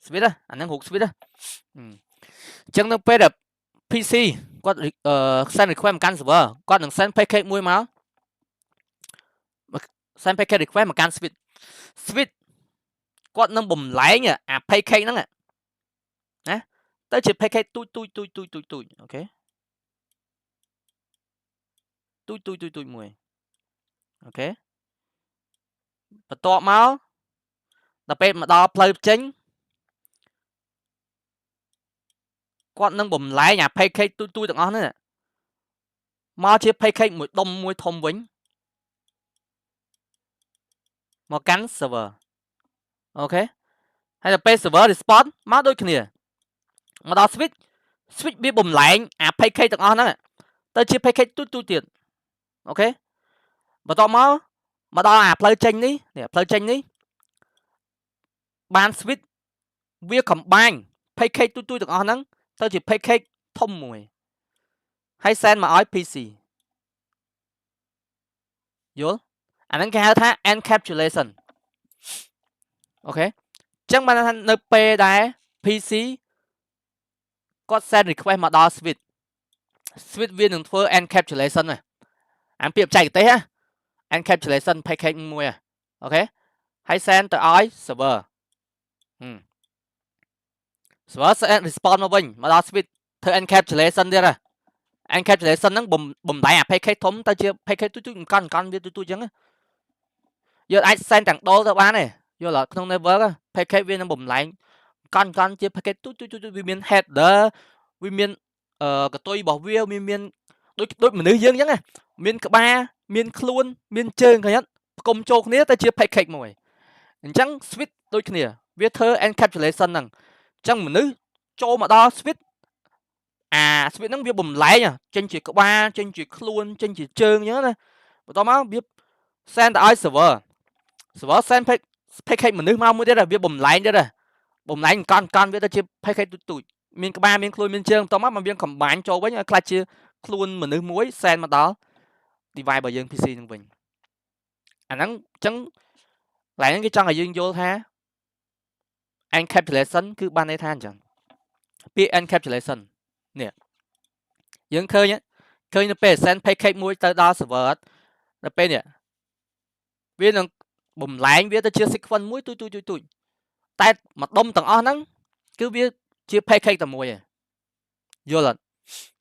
switch អាហ្នឹងរូប switch អញ្ចឹងនៅពេលដែល PC គាត់ send request មកកាន់ server គាត់នឹង send package មួយមក send package request មកកាន់ switch គាត់នឹងបំលែងអា package ហ្នឹងណាទៅជា package ទូចអូខេទូចមួយអូខេបន្ទាប់មកដល់ពេលមកដល់ផ្លូវចេញគាត់នឹងបំលែងអា package ទូចទាំងអស់ហ្នឹងមកជា package មួយដុំមួយធំវិញមកកាន់ server អូខេហើយដល់ពេល server response មកដូចគ្នាមកដល់ switch វាបំលែងអា package ទាំងអស់ហ្នឹងទៅជា package ទូចទៀតអូខេបន្ទាប់មកដល់អាផ្លូវចេញនេះបាន switch វា combine package ទូចទាំងអស់ហ្នឹងទៅជា package ធំមួយហើយ send មកឲ្យ PC យល់អាហ្នឹងគេហៅថា encapsulation ok chẳng mà nơi p đài pc có send request mà đo switch viên đừng thưa encapsulation này anh biết chạy tế ha encapsulation package mua ok hãy send tới ai server server sẽ respond vào mình mà đo switch thưa encapsulation đi ra encapsulation nó bùm đại package thống ta chưa package tôi con biết tôi chẳng giờ ai send thằng đô tới bán này giờ là không never package viên nó bùm lại con chưa package tôi vì miền header vì miền cái tôi bỏ view miền đôi mình nữ dương nhá miền cả ba miền luôn miền chơi cái nhất cùng chốt này ta chưa package mồi chẳng switch đôi kia viết thơ encapsulation rằng chẳng mình nữ cho mà đo switch switch nó biết bùm lại nha trên chỉ có ba trên chỉ luôn trên chỉ chơi nhớ này tao máu biết send tới server send package mình nữ mau mới đây là biết bùm lại đây rồi bùm lại con biết ta chưa package tụi miền cả ba miền luôn miền chơi tao máu mà miền cầm bán cho với nhau class chưa luôn mình nữ muối send mà đó device bởi dân pc như mình nó chẳng lại những cái trang là dương vô ha encapsulation cứ ban đây than chẳng biết encapsulation nè dương khơi nhé khơi nó pe send package muối tới đó server nó pe nè biết nó bùm lại biết ta chưa sequence muối tôi tại mà đông tầng on nắng cứ biết chia package tầm muối vô lần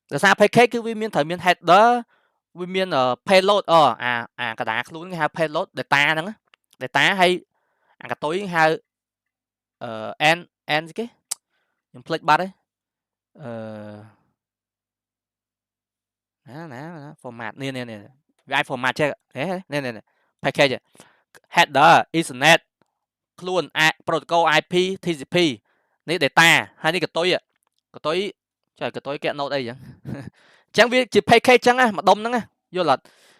rồi sao package cứ vì miền thời miền header vì miền payload cái đá luôn cái payload data nữa data hay cái tối hay n cái những plate bắt đấy nè format nè ai format chứ thế nè package header ethernet luôn protocol IP TCP này data hay này cái tối trời cái tối kẹt nốt đây vậy chẳng biết chỉ package chẳng á mà đông nó vô là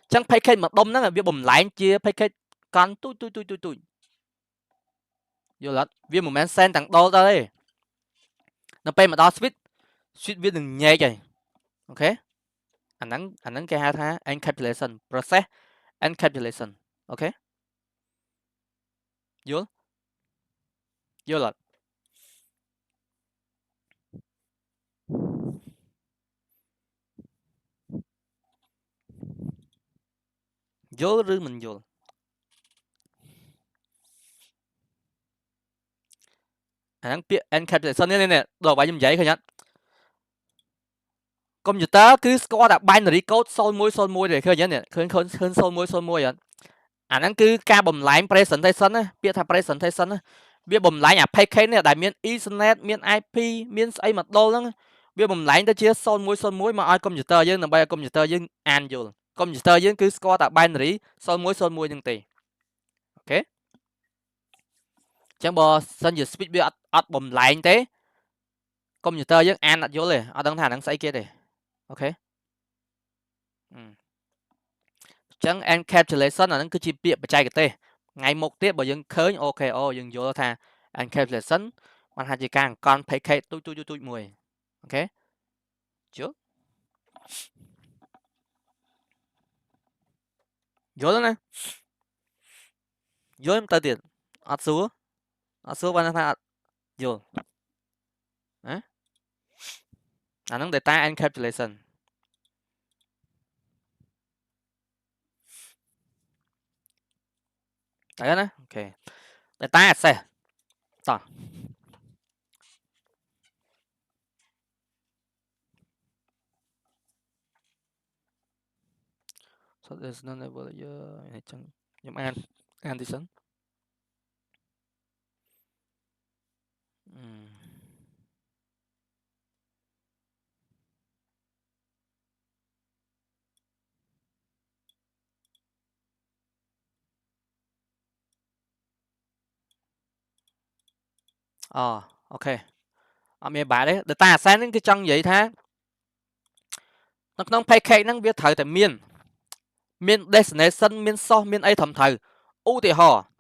chẳng package mà đông nó là biết bùm lại chia package con tôi vô là viết một men send tặng đô đây nó pay mà đo switch viết đừng nhẹ vậy ok anh nắng cái hai thá encapsulation process encapsulation ok vô là vô rư mình vô anh biết encapsulation nè đồ bài như vậy thôi nhá computer cứ score đặt binary code son môi để khơi nhá nè khơi son môi vậy anh cứ ca bùm lại presentation á biết thà presentation á biết bùm lại nhà package này đại miền ethernet miền IP miền ấy mặt đô lắm biết bùm lại ta chia son môi mà ai computer với là bây computer với an vô computer với cứ score đặt binary son môi nhưng tì ok chẳng bò sân giờ speed biết ắt bùm lại thế computer với an đặt vôเลยở đằng thà đằng xây kia đây ok chẳng encapsulation là nó cứ chỉ biết bật chạy cái tê ngày một tiết bởi dân khơi ok dân vô thà encapsulation mà hai chỉ càng con package tôi mùi ok trước vô đó nè vô em tờ tiền ắt xuống bạn thà vô á nó data encapsulation đấy nè ok data sẽ tỏ so there's no level chẳng nhóm an thì sẵn ok mẹ bà đấy data sáng đến cái chân vậy tha nó không package nó biết thời tại miền destination miền so miền ấy thầm thời ưu thì họ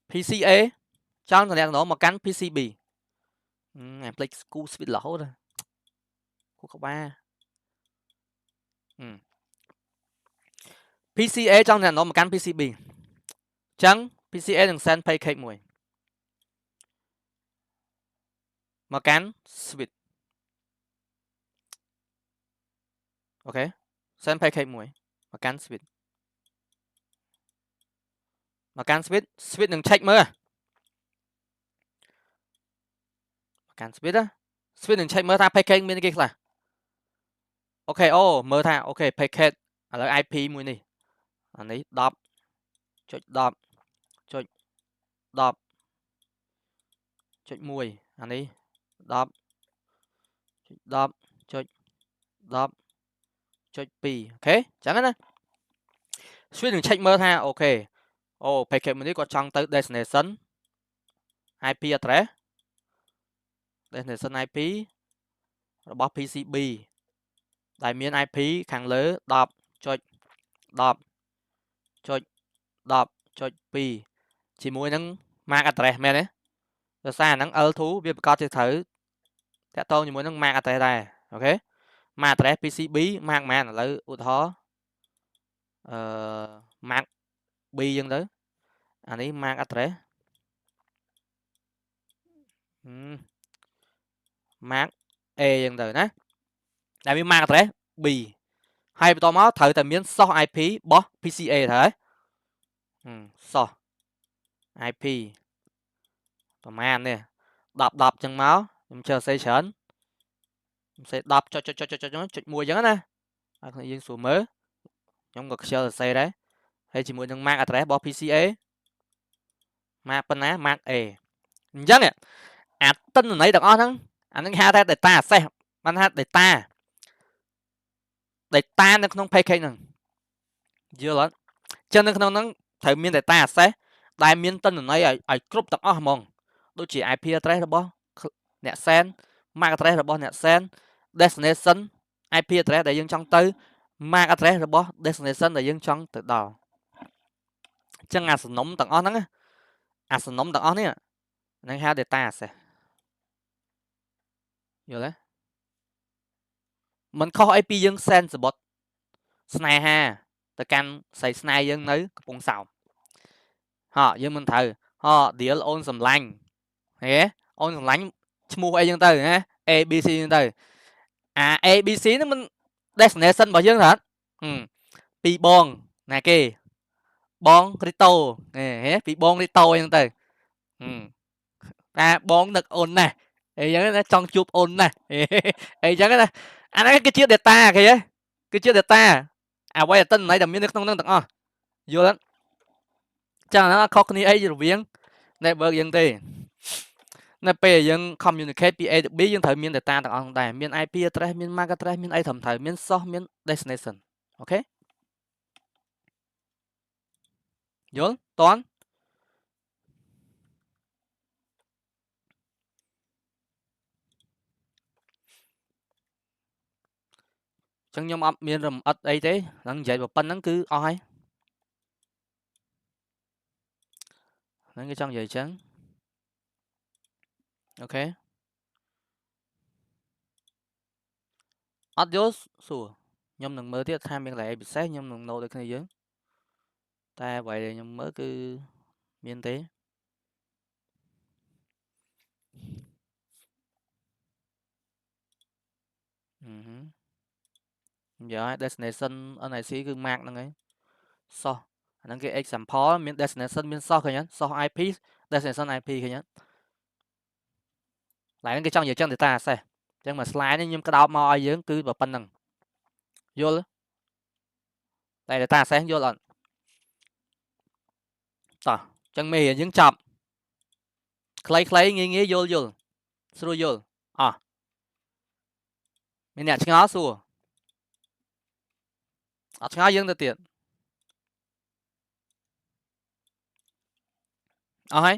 PCA trong thằng nó mà cắn PCB em play school speed lỗ rồi khu có 3 PCA trong này nó mà căn PCB chẳng PCA đừng send pancake mùi mà căn switch ok send pancake mùi mà căn switch switch đừng check mơ mà căn switch á switch đừng check mơ tha pancake mình cái là ok ô mơ tha ok pancake là IP mùi này anh ấy đọc đọc mùi anh ấy đọc pi ok chẳng hạn switch đừng check mơ tha ok ô pancake mình đi có trong tới destination IP address destination IP របស់ PCB ដែលមាន IP ខាងលើ 10.10.10.2 ជាមួយនឹង MAC address មែនទេដោយសារហ្នឹង L2 វាប្រកាសជាត្រូវតាក់ទងជាមួយនឹង MAC address ដែរអូខេ MAC address PCB MAC មែនឥឡូវឧទាហរណ៍MAC B អញ្ចឹងទៅអានេះ MAC address MAC A អញ្ចឹងទៅណាដែលមាន MAC address B ហើយបន្តមកត្រូវតែមាន source IP របស់ PCA ត្រូវហើយsource IP ប្រហែលនេះ10ចឹងមកខ្ញុំchờសេច្រើនខ្ញុំសេ10.1ចឹងណាហើយគ្នាយើងស្រួលមើលខ្ញុំក៏ខ្ជិលសរសេរដែរហើយជាមួយនឹង MAC address របស់ PCA MAC ប៉ុណ្ណា MAC A អញ្ចឹងអាទិន្នន័យទាំងអស់ហ្នឹងអានឹងហៅថា data access បានថា data នៅក្នុង package ហ្នឹងយល់អត់ចឹងនៅក្នុងហ្នឹងត្រូវមាន data access ដែលមានទិន្នន័យឲ្យគ្រប់ទាំងអស់ហ្មងដូចជា IP address របស់អ្នក send MAC address របស់អ្នក send destination IP address ដែលយើងចង់ទៅ MAC address របស់ destination ដែលយើងចង់ទៅដល់អញ្ចឹងអាសំណុំទាំងអស់ហ្នឹងអាសំណុំទាំងអស់នេះនឹងហៅ data access យល់ទេមិនខុសអីពីយើង send សបុតស្នេហាទៅកាន់ស្រីស្នេហ៍យើងនៅកំពង់សោមយើងមិនត្រូវdeal អូនសម្លាញ់ហេអូនសម្លាញ់ឈ្មោះអីចឹងទៅណា ABC ចឹងទៅអា ABC ហ្នឹងមិន destination របស់យើងហ៎ពីបងណាគេបងរីតូហេពីបងរីតូអីចឹងទៅតែបងនឹកអូនណាស់អីចឹងណាចង់ជួបអូនណាស់អីចឹងណាអាហ្នឹងគឺជា data គេហ៎គឺជា data អ្វីដែលទិន្នន័យដែលមាននៅក្នុងហ្នឹងទាំងអស់យល់អត់ចឹងហ្នឹងអត់ខុសគ្នាអីរវាង network យើងទេនៅពេលយើង communicate ពី A ទៅ B យើងត្រូវមាន data ទាំងអស់ដែរមាន IP address មាន MAC address មានអីត្រឹមត្រូវមាន source មាន destination អូខេយល់តន់ចឹងខ្ញុំអត់មានរំអិតអីទេហ្នឹងនិយាយប៉ុណ្្នឹងគឺអស់ហើយហ្នឹងគេចង់និយាយចឹងអូខេអត់យល់សួរខ្ញុំនឹងមើលទៀតថាមានកន្លែងអីពិសេសខ្ញុំនឹង note ដូចគ្នាយើងតែអ្វីដែលខ្ញុំមើលគឺមានទេយ៉ា destination NIC គឺ mark ហ្នឹងឯង source អាហ្នឹងគេ example មាន destination មាន source ឃើញអត់ source IP destination IP ឃើញអត់ឡើយហ្នឹងគេចង់និយាយចឹង data access ចឹងមួយ slide នេះខ្ញុំក្តោបមកឲ្យយើងគឺប៉ុណ្្នឹងយល់តែ data access យល់អត់តោះចឹងមេរៀនយើងចប់ខ្លីៗងាយយល់ស្រួលយល់អោះមានអ្នកឆ្ងល់សួរអត់ឆ្ងល់យើងទៅទៀតអស់ហើយ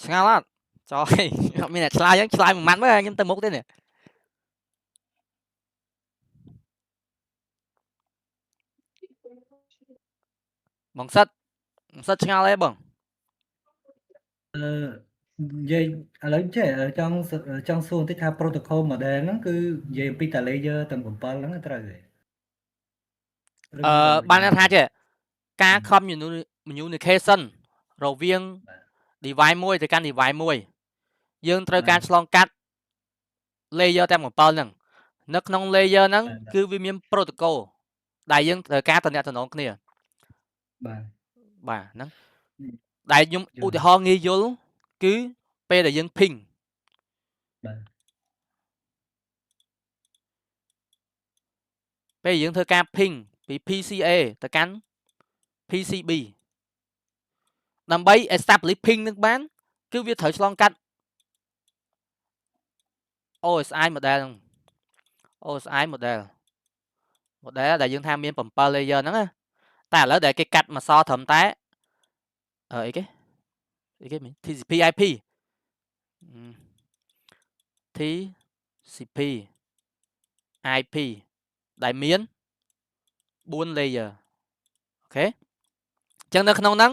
ឆ្ងល់អត់ចោលអត់មានអ្នកឆ្លើយចឹងឆ្លើយមួយម៉ាត់មើលខ្ញុំទៅមុខទេនេះបងសិតឆ្ងល់អីបង និយាយឥឡូវចេះចង់សួរបន្តិចថា protocol model ហ្នឹងគឺនិយាយអំពីតែ layer ទាំង7ហ្នឹងត្រូវទេឬក៏ បាន យ៉ាង ថា ម៉េច ចេះការ communication រវាង បាទ device មួយទៅកាន់ device មួយយើងត្រូវ បាទ ការឆ្លងកាត់ layer ទាំង7ហ្នឹងនៅក្នុង layer ហ្នឹង បាទ គឺវាមាន protocol ដែលយើងត្រូវការតំណែងគ្នា បាទ បាទហ្នឹងដែលខ្ញុំ យល់ ឧទាហរណ៍ងាយយល់គឺពេលដែលយើង ping បាទ ពេលយើងធ្វើការ ping ពី PCA ទៅកាន់ PCB ដើម្បី establish ping នឹងបានគឺវាត្រូវឆ្លងកាត់ OSI model ហ្នឹង OSI model ដែលយើងថាមាន7 layer ហ្នឹងណាតែឥឡូវដែលគេកាត់មកសល់ត្រឹមតែអីគេមាន TCP IP TCP IP ដែលមាន4 layer អូខេអញ្ចឹងនៅក្នុងហ្នឹង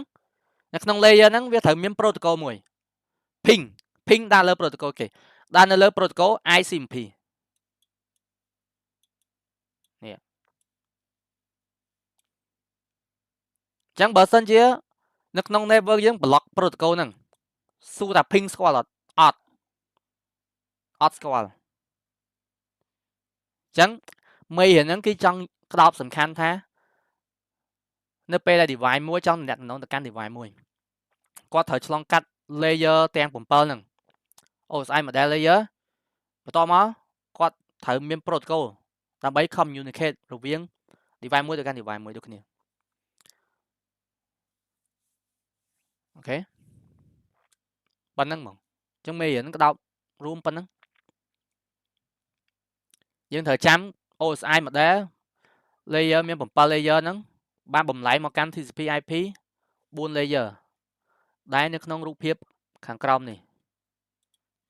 នៅក្នុង layer ហ្នឹងវាត្រូវមាន protocol មួយ ping ដាក់លើ protocol គេដាក់នៅលើ protocol ICMP នេះអញ្ចឹងបើសិនជានៅក្នុង network យើង block protocol ហ្នឹងសួរថា ping ស្គាល់អត់អត់ស្គាល់អញ្ចឹងមេរៀនហ្នឹងគឺចង់ក្តោបសំខាន់ថានៅពេលដែល device មួយចង់តំណែងទៅកាន់ device មួយគាត់ត្រូវឆ្លងកាត់ layer ទាំង7ហ្នឹង OSI model layer បន្ទាប់មកគាត់ត្រូវមាន protocol ដើម្បី communicate រវាង device មួយទៅកាន់ device មួយដូចគ្នាអូខេប៉ុណ្្នឹងហ្មងអញ្ចឹងមេរៀនក្តោបរួមប៉ុណ្្នឹងយើងត្រូវចាំ OSI model layer មាន7 layer ហ្នឹងបានបំលែងមកកាន់ TCP IP 4 layer ដែលនៅក្នុងរូបភាពខាងក្រោមនេះ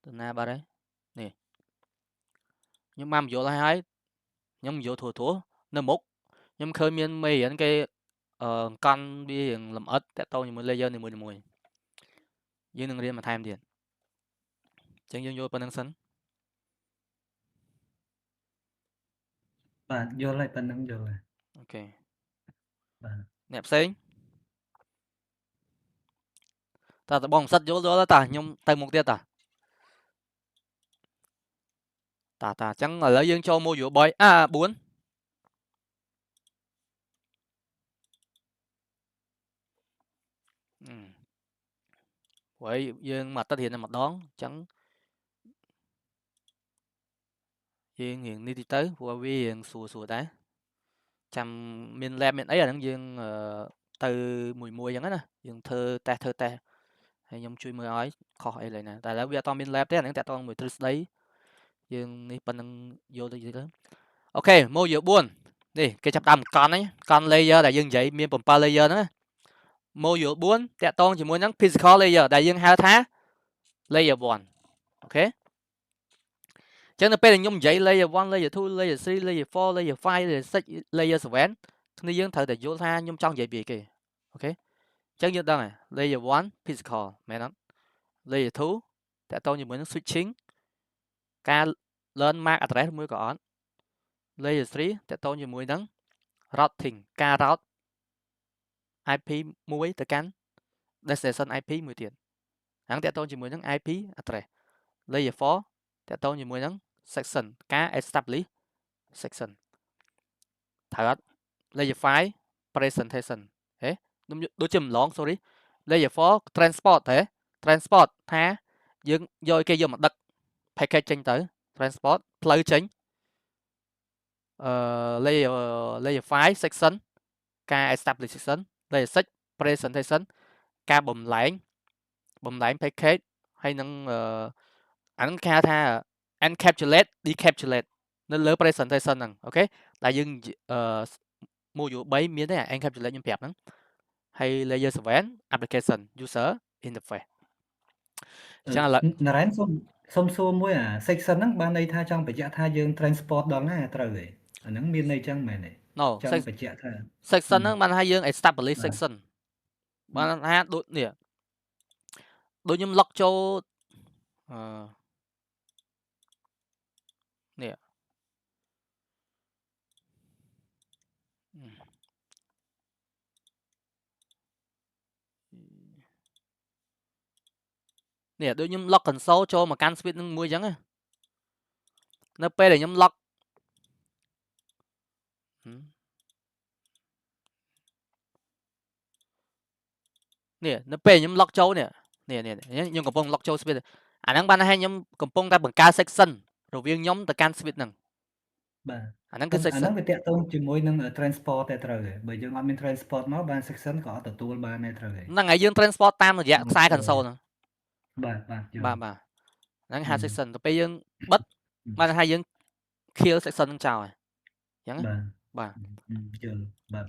ទៅណាបាត់ហើយនេះខ្ញុំបានបញ្យល់ហើយខ្ញុំបញ្យល់ធួនៅមុខខ្ញុំឃើញមានមេរៀនគេកង់វារៀងលម្អិតតាក់ទងជាមួយ layer នីមួយៗយើងនឹងរៀនបន្ថែមទៀតអញ្ចឹងយើងយល់ប៉ុណ្្នឹងសិនបាទយល់ហើយប៉ុណ្្នឹងយល់ហើយអូខេបាទអ្នកផ្សេងតើតបងសិតយល់តាខ្ញុំទៅមុខទៀតតាអញ្ចឹងឥឡូវយើងចូល module 4ព្រោះយើងមួយអាទិត្យរៀនតែម្ដងអញ្ចឹងយើងរៀងនេះទីទៅព្រោះវារៀងស្រួលដែរចាំមាន lab មានអីអាហ្នឹងយើងទៅមួយអញ្ចឹងណាយើងធ្វើ test ហើយខ្ញុំជួយមើលឲ្យខុសអីឡើយណាតែឥឡូវវាអត់មាន lab ទេអាហ្នឹងតាក់ទងមួយទ្រឹស្ដីយើងនេះប៉ុណ្្នឹងយល់ទៅអូខេ module 4នេះគេចាប់ដើមកង់ហ្នឹងកង់ layer ដែលយើងនិយាយមាន7 layer ហ្នឹង module 4តាក់ទងជាមួយនឹង physical layer ដែលយើងហៅថា layer 1អូខេចឹងនៅពេលដែលខ្ញុំនិយាយ layer 1 layer 2 layer 3 layer 4 layer 5 layer 6 layer 7គ្នាយើងត្រូវតែយល់ថាខ្ញុំចង់និយាយពីអីគេអូខេចឹងយើងដឹងហើយ layer 1 physical មែនអត់ layer 2តាក់ទងជាមួយនឹង switching ការ learn MAC address មួយក៏អត់ layer 3តាក់ទងជាមួយនឹង routing ការ route IP មួយទៅកាន់ destination IP មួយទៀតហ្នឹងតាក់ទងជាមួយនឹង IP address layer 4តាក់ទងជាមួយនឹង section ការ establish section ត្រូវអត់ layer 5 presentation ហេដូចជាម្លង sorry layer 4 transport ហេ transport ថាយើងយកគេយកមកដឹក package ចេញទៅ transport ផ្លូវចេញlayer 5 section ការ establish section layer 6 presentation ការបំលែង package ហើយនឹងអាហ្នឹងគេហៅថា encapsulate decapsulate នៅលើ presentation ហ្នឹងអូខេដែលយើងmodule 3មានទេ encapsulate ខ្ញុំប្រាប់ហ្នឹងហើយ layer 7 application user interface ចឹងឥឡូវណារ៉ែនសុំសួរមួយអា section ហ្នឹងបានន័យថាចង់បញ្ជាក់ថាយើង transport ដល់ណាត្រូវទេអាហ្នឹងមានន័យចឹងមែនទេចង់បញ្ជាក់ថា section ហ្នឹងបានថាយើង establish section បានថាដូចនេះ đôi nhâm lọc cho nè nè đôi nhâm lọc console cho mà can speed nâng 1 ចឹង នៅពេលដែលខ្ញុំ lock នេះនៅពេលខ្ញុំ lock ចូលនេះខ្ញុំកំពុង lock ចូល switch អាហ្នឹងបានថាខ្ញុំកំពុងតែបង្កើត section រវាងខ្ញុំទៅកាន់ switch ហ្នឹង បាទ អាហ្នឹងគឺ អា section ហ្នឹងវាតាក់ទងជាមួយនឹង transport តែត្រូវហើយបើយើងអត់មាន transport មកបាន section ក៏អត់ទទួលបានដែរត្រូវហើយ ហ្នឹងហើយយើង transport តាមរយៈខ្សែ console ហ្នឹង បាទហ្នឹងហៅ section ទៅពេលយើងបិទបានថាយើង kill section ហ្នឹងចោលហើយអញ្ចឹងបាទយល់បាទ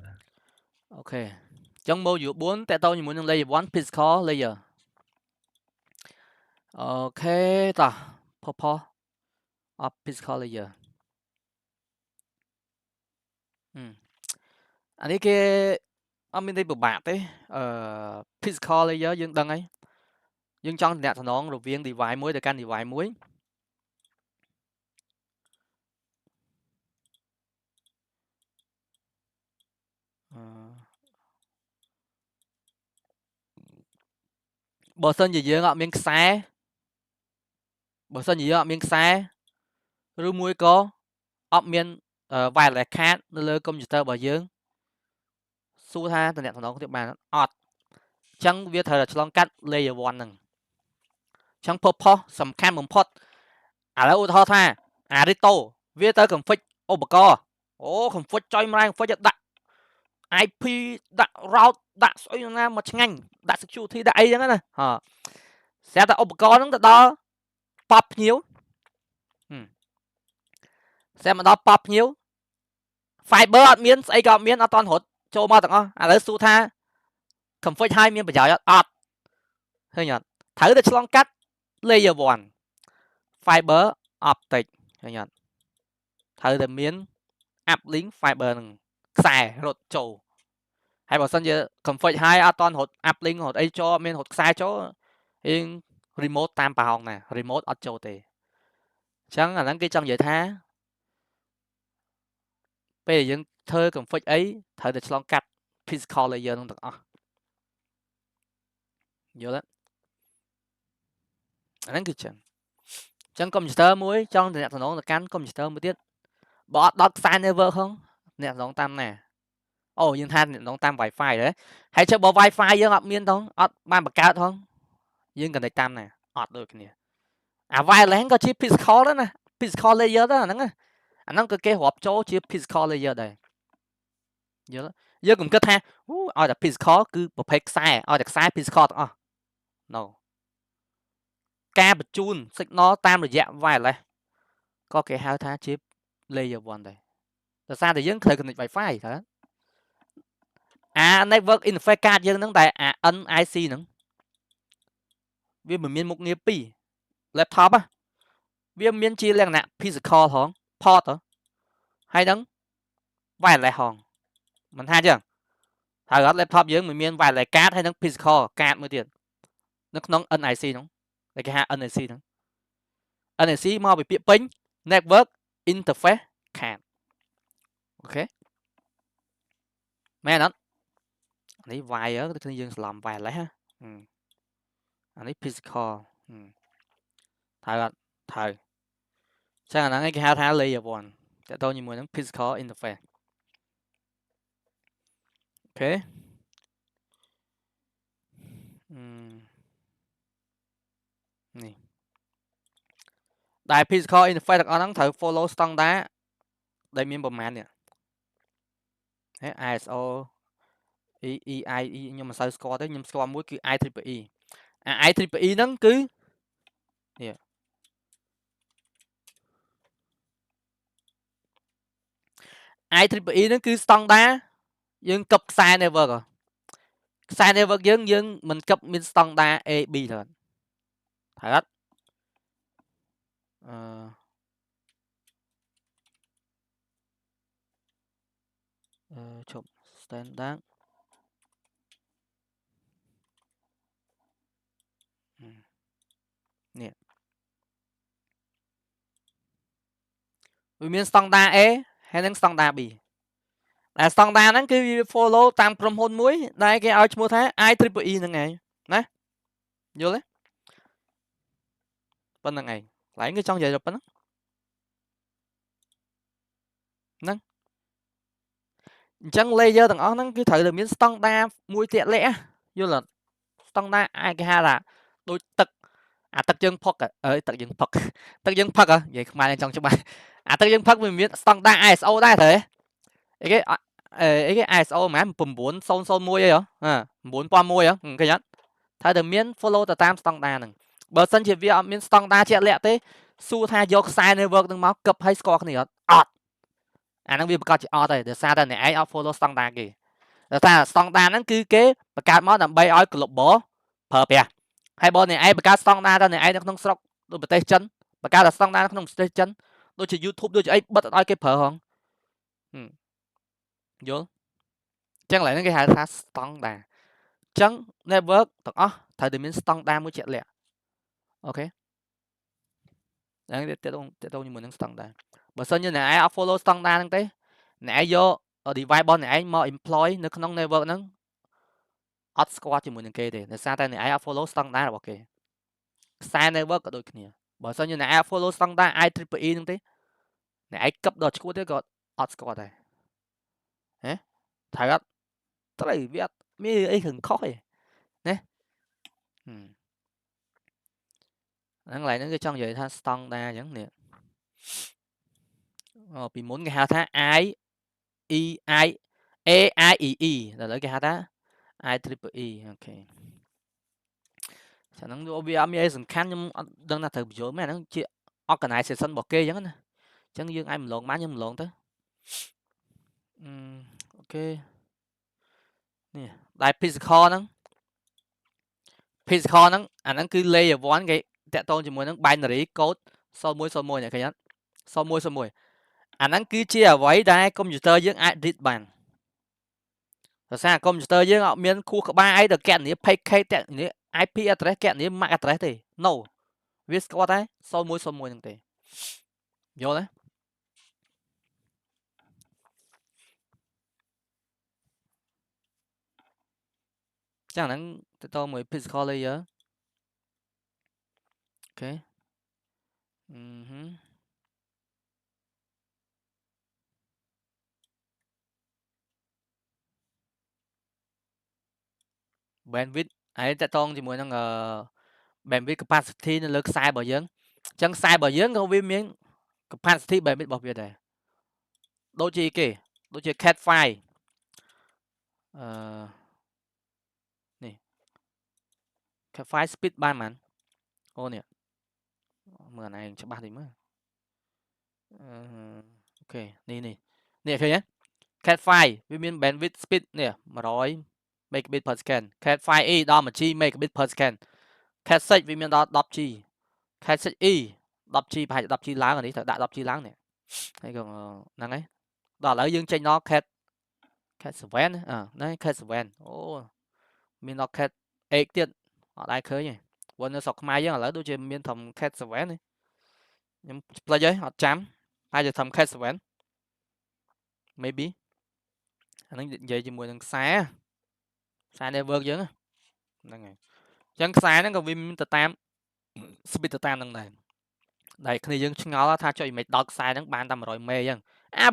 អូខេអញ្ចឹង module 4តើតើជាមួយនឹង layer 1 physical layer អូខេតោះ purpose of physical layer អានេះគេអត់មានទេពិបាកទេphysical layer យើងដឹងហើយយើងចង់តំណាក់តំណងរវាង device មួយទៅកាន់ device មួយបើសិនជាយើងអត់មានខ្សែឬមួយក៏អត់មាន wireless card នៅលើ computer របស់យើងសួរថាតំណាក់តំណងទៀតបានអត់អញ្ចឹងវាត្រូវតែឆ្លងកាត់ layer 1 ហ្នឹងអញ្ចឹង purpose សំខាន់បំផុតឥឡូវឧទាហរណ៍ថាអា Rito វាទៅ config ឧបករណ៍អូ config ចុយម្រាយ config ដាក់ IP ដាក់ route ដាក់ស្អីណាមកឆ្ងាញ់ដាក់ security ដាក់អីចឹងណាស្រាប់តែឧបករណ៍ហ្នឹងទៅដល់ pop ភ្ញៀវស្រាប់មកដល់ pop ភ្ញៀវ fiber អត់មានស្អីក៏អត់មានអត់តន់រត់ចូលមកទាំងអស់ឥឡូវសួរថា config ឲ្យមានប្រយោជន៍អត់ឃើញអត់ត្រូវតែឆ្លងកាត់ layer 1 fiber optic ឃើញអត់ត្រូវតែមាន uplink fiber ហ្នឹងខ្សែរត់ចូលហើយបើសិនជា config ឲ្យអត់តន់រត់ uplink រត់អីចូលអត់មានរត់ខ្សែចូលយើង remote តាមប្រហោងណា remote អត់ចូលទេអញ្ចឹងអាហ្នឹងគេចង់និយាយថាពេលយើងធ្វើ config អីត្រូវតែឆ្លងកាត់ physical layer ហ្នឹងទាំងអស់យល់ទេអាហ្នឹងគឺចឹងអញ្ចឹង computer មួយចង់តំណតំណងទៅកាន់ computer មួយទៀតបើអត់ដល់ខ្សែ network ហ្នឹងតំណងតាមណាអូយើងថាតំណងតាម Wi-Fi ដែរហើយចុះបើ Wi-Fi យើងអត់មានផងអត់បានបង្កើតផងយើង connect តាមណាអត់ដូចគ្នាអា wireless ក៏ជា physical ដែរណា physical layer ដែរអាហ្នឹងក៏គេរាប់ចូលជា physical layer ដែរយល់យើងកុំគិតថាឲ្យតែ physical គឺប្រភេទខ្សែឲ្យតែខ្សែ physical ទាំងអស់ no ការបញ្ជូន signal តាមរយៈ wireless ក៏គេហៅថាជា layer 1 ដែរដោយសារតែយើងត្រូវ connect Wi-Fi តើអា network interface card យើងហ្នឹងតែអា NIC ហ្នឹងវាមិនមានមុខងារ2 laptop វាមានជាលក្ខណៈ physical ហង port ហើយនឹង wireless ហងមិនថាចឹងហើយអត់ laptop យើងមិនមាន wireless card ហើយនឹង physical card មួយទៀតនៅក្នុង NIC ហ្នឹងដែលគេហៅ NIC ហ្នឹង NIC មកពីពាក្យពេញ network interface card អូខេមែនអត់នេះ wire ទៅគ្នាយើងច្រឡំ wireless អានេះ physical ត្រូវអត់ត្រូវចឹងអាហ្នឹងឯងគេហៅថា layer 1តើតើជាមួយនឹង physical interface អូខេនេះដែល physical interface ទាំងអស់ហ្នឹងត្រូវ follow standard ដែលមានប្រមាណនេះISO EIE ខ្ញុំមិនសូវស្គាល់ទេខ្ញុំស្គាល់មួយគឺ IEEE អា IEEE ហ្នឹងគឺនេះ IEEE ហ្នឹងគឺ standard យើងកឹបខ្សែ network ខ្សែ network យើងមិនកឹបមាន standard AB ទេត្រូវអត់ជប់ standard nè vì miền standard A hay năng standard B là standard nó cứ follow tamក្រុមហ៊ុនមួយដែលគេឲ្យឈ្មោះថា IEEE ហ្នឹងឯងណាយល់ទេប៉ុណ្្នឹងឯងឡើយគឺចង់និយាយទៅប៉ុណ្្នឹងហ្នឹងអញ្ចឹង layer ទាំងអស់ហ្នឹងគឺត្រូវតែមាន standard មួយជាក់លាក់យល់អត់ standard អាចគេហៅថាដូចទឹកអាទឹកយើងផឹកទឹកយើងផឹកទឹកយើងផឹកនិយាយខ្មែរចង់ច្បាស់អាទឹកយើងផឹកវាមាន standard ISO ដែរត្រូវអីគេអីគេ ISO ហ្មង9001អីហ៎9001ហ៎ឃើញអត់ត្រូវតែមាន follow ទៅតាម standard ហ្នឹងបើសិនជាវាអត់មាន standard ជាក់លាក់ទេសួរថាយកខ្សែ network ហ្នឹងមកគប់ឲ្យស្គាល់គ្នាអត់អត់អាហ្នឹងវាប្រកាសជាអត់ហើយដោយសារតែអ្នកឯងអត់ follow standard គេដោយសារ standard ហ្នឹងគឺគេបង្កើតមកដើម្បីឲ្យ global ប្រើប្រាស់ហើយបើអ្នកឯងបង្កើត standard ទៅអ្នកឯងនៅក្នុងស្រុកដូចប្រទេសចិនបង្កើត standard ក្នុងប្រទេសចិនដូចជា YouTube ដូចជាអីបិទឲ្យគេប្រើហងយល់ចឹងឡើយហ្នឹងគេហៅថា standard ចឹង network ទាំងអស់ត្រូវតែមាន standard មួយជាក់លាក់អូខេហ្នឹងតើតើជាមួយនឹង standard បើសិនជាអ្នកឯងអត់ follow standard ហ្នឹងទេអ្នកឯងយក device របស់អ្នកឯងមក employ នៅក្នុង network ហ្នឹងអត់ស្គាល់ជាមួយនឹងគេទេដោយសារតែអ្នកឯងអត់ follow standard របស់គេខ្សែ network ក៏ដូចគ្នាបើសិនជាអ្នកឯង follow standard IEEE ហ្នឹងទេអ្នកឯងកឹបដល់ឈ្មោះទេក៏អត់ស្គាល់ដែរហ៎ត្រូវអត់ត្រូវវាអត់មានអីខឹងខុសទេណាហ្នឹងឡើយហ្នឹងគឺចង់និយាយថា standard អញ្ចឹងនេះពីមុនគេហៅថា AIEE ដល់ឥឡូវគេហៅថា IEEE អូខេហ្នឹងវាអត់មានអីសំខាន់ខ្ញុំអត់ដឹងថាត្រូវបញ្យល់មែនហ្នឹងជា organization របស់គេអញ្ចឹងណាអញ្ចឹងយើងអាចម្លងបានយើងម្លងទៅអូខេនេះដែល physical ហ្នឹងអាហ្នឹងគឺ layer 1គេតាក់ទងជាមួយនឹង binary code 0101អ្នកឃើញអត់0101អាហ្នឹងគឺជាអ្វីដែលកុំព្យូទ័រយើងអាច read បានដោយសារកុំព្យូទ័រយើងអត់មានខួរក្បាលអីទៅកណនី package កណនី IP address កណនី MAC address ទេ no វាស្គាល់តែ0101ហ្នឹងទេយល់ទេចឹងហ្នឹងទៅតមួយ physical layer អូខេbandwidth ហើយតកតងជាមួយនឹងbandwidth capacity នៅលើខ្សែរបស់យើងអញ្ចឹងខ្សែរបស់យើងក៏វាមាន capacity bandwidth របស់វាដែរដូចជាគេដូចជា cat file នេះ cat file speed បានហ្មងអូនេះមើលអានេះច្បាស់តិចមើលអូខេនេះឃើញទេ cat file វាមាន bandwidth speed នេះ100 megabit per second cat file E ដល់ 1G megabit per second cat 6វាមានដល់ 10G cat 6E 10G ប្រហែល 10G ឡើងអានេះត្រូវដាក់ 10G ឡើងនេះហើយក៏ហ្នឹងហើយដល់ឥឡូវយើងចេញដល់ cat 7ហ្នឹង cat 7អូមានដល់ cat 8ទៀតអត់ដែរឃើញទេព្រោះនៅស្រុកខ្មែរយើងឥឡូវដូចជាមានត្រឹម cat 7ទេខ្ញុំផ្លេចហើយអត់ចាំហើយจะทำ cat 7 maybe អាហ្នឹងនិយាយជាមួយនឹងខ្សែ network យើងហ្នឹងហើយអញ្ចឹងខ្សែហ្នឹងក៏វាមានទៅតាម speed ទៅតាមហ្នឹងដែរដែលគ្នាយើងឆ្ងល់ថាចុះមិនដល់ខ្សែហ្នឹងបានតែ100 មេអញ្ចឹង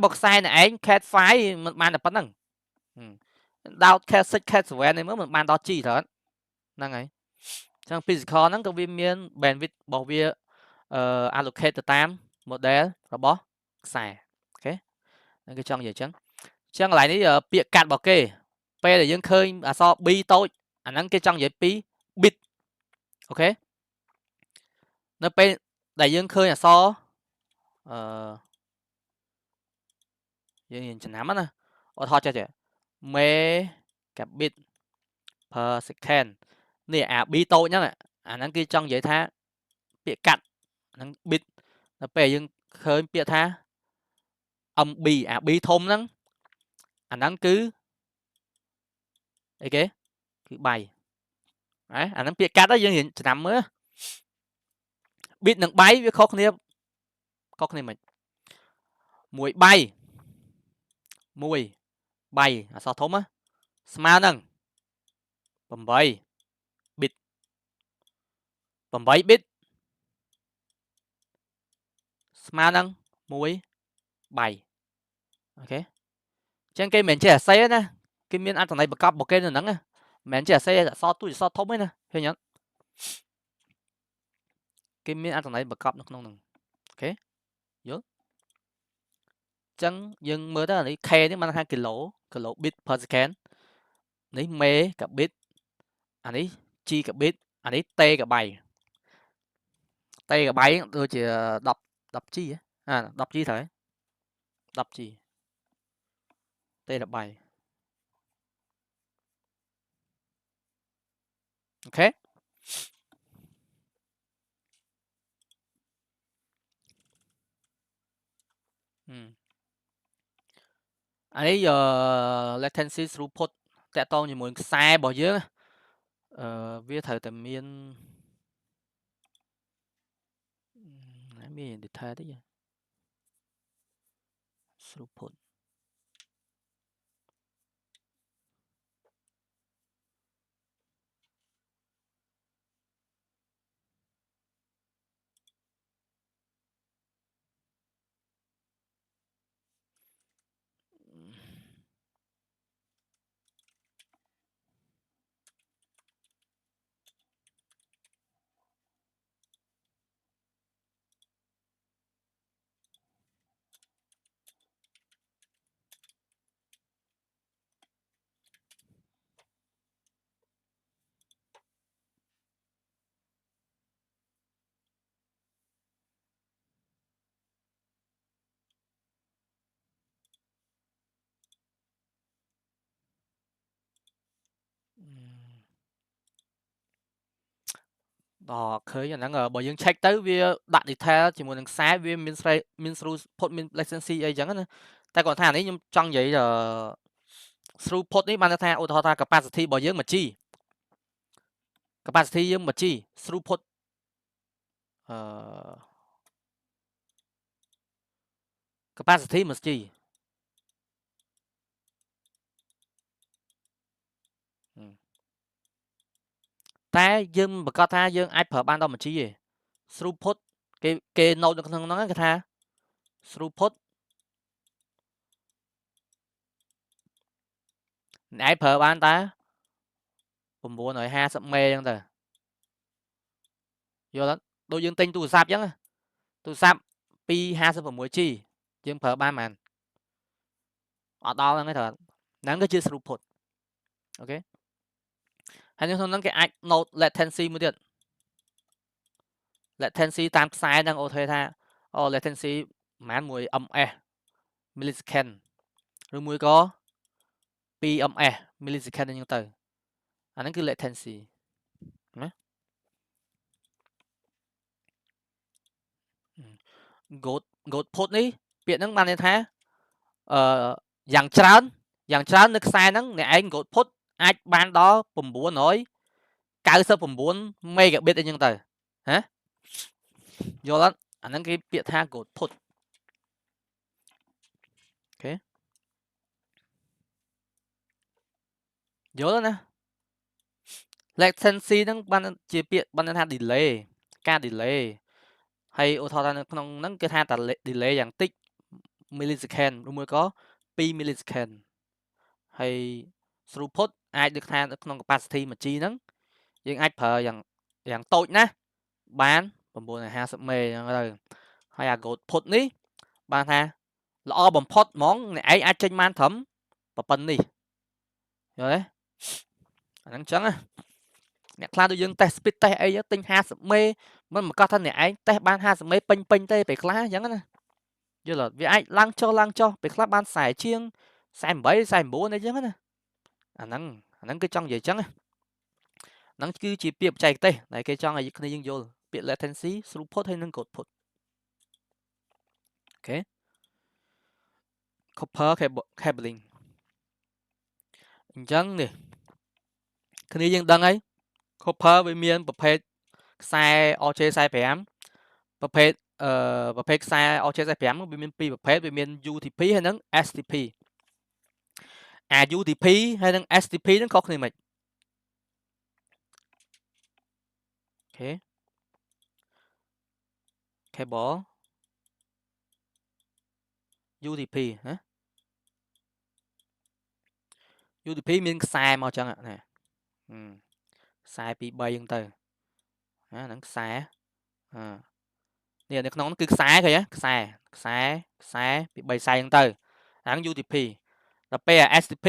បើខ្សែនេះឯង cat 5មិនបានតែប៉ុណ្្នឹងដល់ cat 6 cat 7នេះមើលមិនបានដល់ G ត្រូវហ្នឹងហើយអញ្ចឹង physical ហ្នឹងក៏វាមាន bandwidth របស់វាallocate ទៅតាម model របស់ខ្សែអូខេហ្នឹងគឺចង់និយាយអញ្ចឹងកន្លែងនេះពាក្យកាត់របស់គេពេលដែលយើងឃើញអក្សរ B តូចអាហ្នឹងគេចង់និយាយពី bit អូខេនៅពេលដែលយើងឃើញអក្សរយើងចំណាំណាឧទាហរណ៍ចេះ megabit per second នេះអា B តូចហ្នឹងអាហ្នឹងគេចង់និយាយថាពាក្យកាត់ហ្នឹង bit នៅពេលយើងឃើញពាក្យថា MB អា B ធំហ្នឹងអាហ្នឹងគឺអីគេគឺបាយ đấy anh biết cắt đó dương hiện nằm mới biết nâng bay với khó khăn mình mùi bay sao thốn á smart nâng bầm bay bit smart nâng mùi bay ok trên cái mình chia sẻ nè cái miếng ăn thằng này bật cặp một cái nữa nắng á mình chia sẻ so tuổi so thốn ấy nè thấy nhá cái miếng ăn thằng này bật cặp nó không nè ok nhớ chẳng dừng mới đó là khe đấy mà 2 kilo bit per second đấy mê cả bit anh ấy chi cả bit anh ấy t cả bài tôi chỉ đọc chi á đọc chi thôi đọc chi t là bài ok anh ấy giờ latency throughput តកតងជាមួយខ្សែរបស់យើងវាត្រូវតែមានមាន detail តិច throughput đó ឃើញអាហ្នឹងបើយើង check ទៅវាដាក់ detail ជាមួយនឹងខ្សែវាមាន throughput មាន latency អីចឹងណាតែគាត់ថានេះខ្ញុំចង់និយាយthroughput នេះបានថាឧទាហរណ៍ថា capacity របស់យើង 1G capacity យើង 1G throughput capacity 1G តែយើងប្រកាសថាយើងអាចប្រើបានដល់ 1G ទេ throughput គេ note នៅក្នុងហ្នឹងគេថា throughput អ្នកឯងប្រើបានតែ950 មេចឹងទៅយល់អត់ដូចយើងទិញទូរស័ព្ទចឹងទូរស័ព្ទ 256G យើងប្រើបានប៉ុន្មានអត់ដល់ហ្នឹងទេត្រូវហ្នឹងគឺជា throughput អូខេហើយនៅក្នុងហ្នឹងគេអាច note latency មួយទៀត latency តាមខ្សែហ្នឹងអូថេថា latency ប្រហែល 1ms millisecond ឬមួយក៏ 2ms millisecond អញ្ចឹងទៅអាហ្នឹងគឺ latency ណា goat នេះពាក្យហ្នឹងបានន័យថាយ៉ាងច្រើននៅខ្សែហ្នឹងអ្នកឯង goat អាចបានដល់999 megabit អីចឹងទៅហ៎យល់អត់អាហ្នឹងគេពាក្យថា goat អូខេយល់ណា latency ហ្នឹងបានជាពាក្យបានន័យថា delay ការ delay ហើយឧទាហរណ៍ថានៅក្នុងហ្នឹងគេថាតែ delay យ៉ាងតិច millisecond ឬមួយក៏2 millisecond ហើយ throughput អាចដូចថានៅក្នុង capacity 1G ហ្នឹងយើងអាចប្រើយ៉ាងតូចណាស់បាន950 មេអញ្ចឹងទៅហើយអា goat នេះបានថាល្អបំផុតហ្មងអ្នកឯងអាចចេញបានត្រឹមប៉ុណ្្នេះយល់ទេអាហ្នឹងអញ្ចឹងណាអ្នកខ្លះដូចយើង test speed test អីទិញ50 មេមិនប្រកាសថាអ្នកឯង test បាន50 មេពេញទេពេលខ្លះអញ្ចឹងណាយល់អត់វាអាចឡើងចុះពេលខ្លះបាន40ជាង48 49អីចឹងណាអាហ្នឹងគឺចង់និយាយអញ្ចឹងហ្នឹងគឺជាពាក្យបច្ចេកទេសដែលគេចង់ឲ្យគ្នាយើងយល់ពាក្យ latency throughput ហើយនិង output អូខេ copper cabling អញ្ចឹងនេះគ្នាយើងដឹងហើយ copper វាមានប្រភេទខ្សែ RJ45 ប្រភេទខ្សែ RJ45 វាមានពីរប្រភេទវាមាន UTP ហើយនិង STP អា UTP ហើយនិង STP ហ្នឹងខុសគ្នាមិនអូខេ cable UTP ណា UTP មានខ្សែមកចឹងណាខ្សែពី3ហ្នឹងទៅណាហ្នឹងខ្សែនេះនៅក្នុងហ្នឹងគឺខ្សែឃើញខ្សែពី3ខ្សែហ្នឹងទៅហ្នឹង UTP ដល់ពេល STP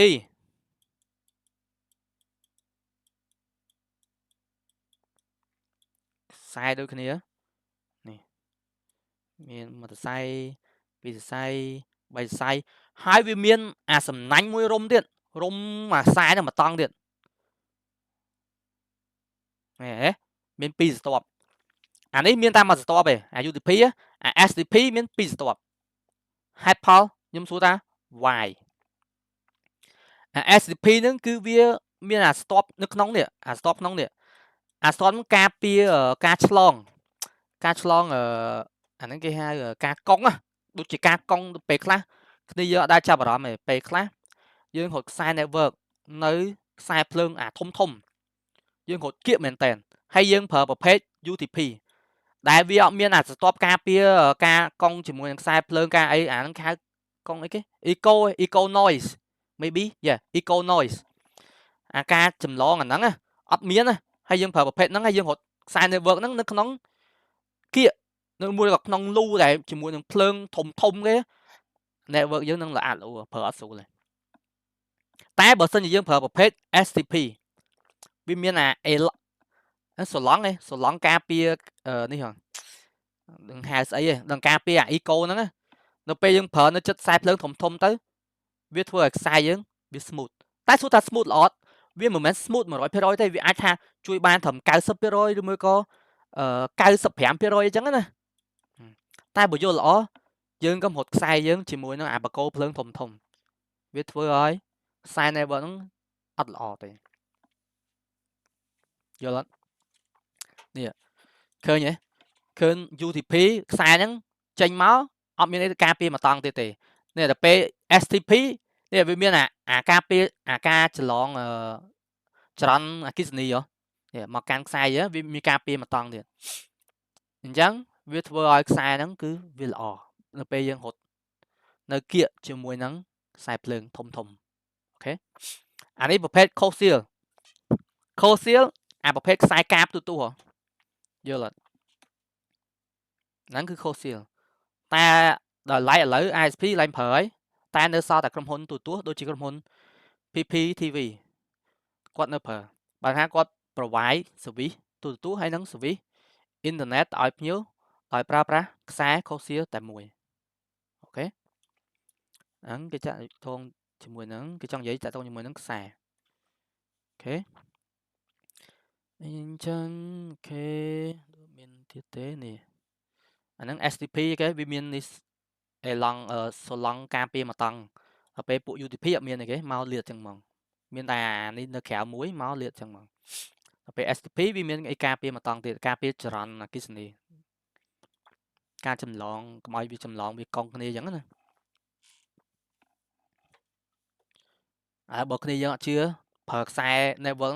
ខ្សែដូចគ្នានេះមានមួយសរសៃពីរសរសៃ3សរសៃហើយវាមានអាសំណាញ់មួយរុំទៀតរុំអាខ្សែហ្នឹងមកតង់ទៀតមាន2ស្ទាប់អានេះមានតែមួយស្ទាប់ទេអា UTP អា STP មាន2ស្ទាប់ហេតុផលខ្ញុំសួរថា why អា STP ហ្នឹងគឺវាមានអាស្ទាប់នៅក្នុងនេះអាស្ទាប់ក្នុងនេះអាស្ទាប់ហ្នឹងការពារការឆ្លងអាហ្នឹងគេហៅការកុងដូចជាការកុងទៅពេលខ្លះគ្នាយើងអត់ដែរចាប់អារម្មណ៍ទេពេលខ្លះយើងរត់ខ្សែ network នៅខ្សែភ្លើងអាធំយើងរត់គៀកមែនតើហើយយើងប្រើប្រភេទ UTP ដែលវាអត់មានអាស្ទាប់ការពារការកុងជាមួយនឹងខ្សែភ្លើងការអីអាហ្នឹងហៅកុងអីគេ eco noise maybe eco noise អាការចម្លងអាហ្នឹងអត់មានហើយយើងប្រើប្រភេទហ្នឹងហើយយើងរត់ខ្សែ network ហ្នឹងនៅក្នុងគៀកនៅមួយក្នុងលូដែលជាមួយនឹងភ្លើងធំគេ network យើងនឹងល្អិតល្អប្រើអត់ស្រួលទេតែបើសិនជាយើងប្រើប្រភេទ STP វាមានអាសឡង់ការពារនេះហ៎នឹងហៅស្អីទេដល់ការពារអា eco ហ្នឹងនៅពេលយើងប្រើនៅចិត្តខ្សែភ្លើងធំទៅវាធ្វើឲ្យខ្សែយើងវា smooth តែសួរថា smooth ល្អអត់វាមិនមែន smooth 100% ទេវាអាចថាជួយបានត្រឹម 90% ឬមួយក៏95% អញ្ចឹងណាតែបើយល់ល្អយើងក៏រត់ខ្សែយើងជាមួយនឹងអាបកោភ្លើងធំវាធ្វើឲ្យខ្សែ network ហ្នឹងអត់ល្អទេយល់អត់នេះឃើញទេឃើញ UTP ខ្សែហ្នឹងចេញមកអត់មានអីការពារមកតង់ទៀតទេនេះដល់ពេល STP នេះវាមានអាការពារអាការច្រឡងចរន្តអគ្គិសនីនេះមកកាន់ខ្សែវាមានការពារមកតង់ទៀតអញ្ចឹងវាធ្វើឲ្យខ្សែហ្នឹងគឺវាល្អនៅពេលយើងរត់នៅគៀកជាមួយនឹងខ្សែភ្លើងធំអូខេអានេះប្រភេទ coaxial អាប្រភេទខ្សែកាបទូយល់អត់ហ្នឹងគឺ coaxial តែដល់ឡៃឥឡូវ ISP ឡើងប្រើហើយតែនៅសល់តែក្រុមហ៊ុនទូដូចជាក្រុមហ៊ុន PPTV គាត់នៅប្រើបើថាគាត់ provide service ទូហើយនឹង service internet ឲ្យភ្ញៀវឲ្យប្រើប្រាស់ខ្សែ coaxial តែមួយអូខេហ្នឹងគេចាក់តងជាមួយនឹងគេចង់និយាយតាក់ទងជាមួយនឹងខ្សែអូខេអញ្ចឹងអូខេមានទៀតទេនេះអាហ្នឹង STP គេវាមាននេះសឡង់ការពារមកតង់ដល់ពេលពួក UTP អត់មានអីគេមកលាតចឹងហ្មងមានតែអានេះនៅក្រៅមួយមកលាតចឹងហ្មងដល់ពេល STP វាមានអីការពារមកតង់ទៀតការពារចរន្តអគ្គិសនីការចម្លងកុំឲ្យវាចម្លងវាកង់គ្នាចឹងណាបើគ្នាយើងអត់ជឿប្រើខ្សែ network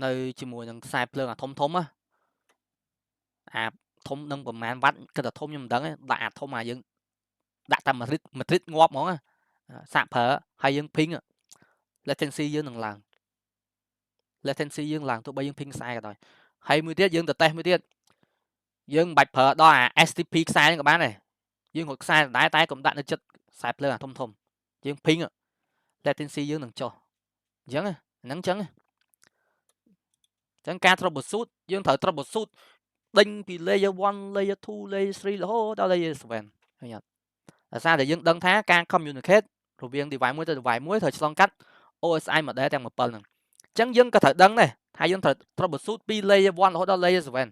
នៅជាមួយនឹងខ្សែភ្លើងអាធំអាធំនឹងប្រហែលវ៉ាត់គិតថាធំខ្ញុំមិនដឹងទេដាក់អាធំយើងដាក់តែ1 លីត្រងាប់ហ្មងសាក់ប្រើហើយយើងភីង latency យើងនឹងឡើងទោះបីយើងភីងខ្សែក៏ដោយហើយមួយទៀតយើងទៅតេស្តមួយទៀតយើងមិនបាច់ប្រើដល់អា STP ខ្សែហ្នឹងក៏បានដែរយើងរត់ខ្សែដែរតែកុំដាក់នៅចិត្តខ្សែភ្លើងអាធំយើងភីង latency យើងនឹងចុះអញ្ចឹងហ្នឹងអញ្ចឹងការ troubleshoot យើងត្រូវ troubleshoot ដេញពី layer 1 layer 2 layer 3រហូតដល់ layer 7ឃើញអត់ដោយសារតែយើងដឹងថាការ communicate រវាង device មួយទៅ device មួយត្រូវឆ្លងកាត់ OSI model ទាំង7ហ្នឹងអញ្ចឹងយើងក៏ត្រូវដឹងដែរថាយើងត្រូវ troubleshoot ពី layer 1រហូតដល់ layer 7មិ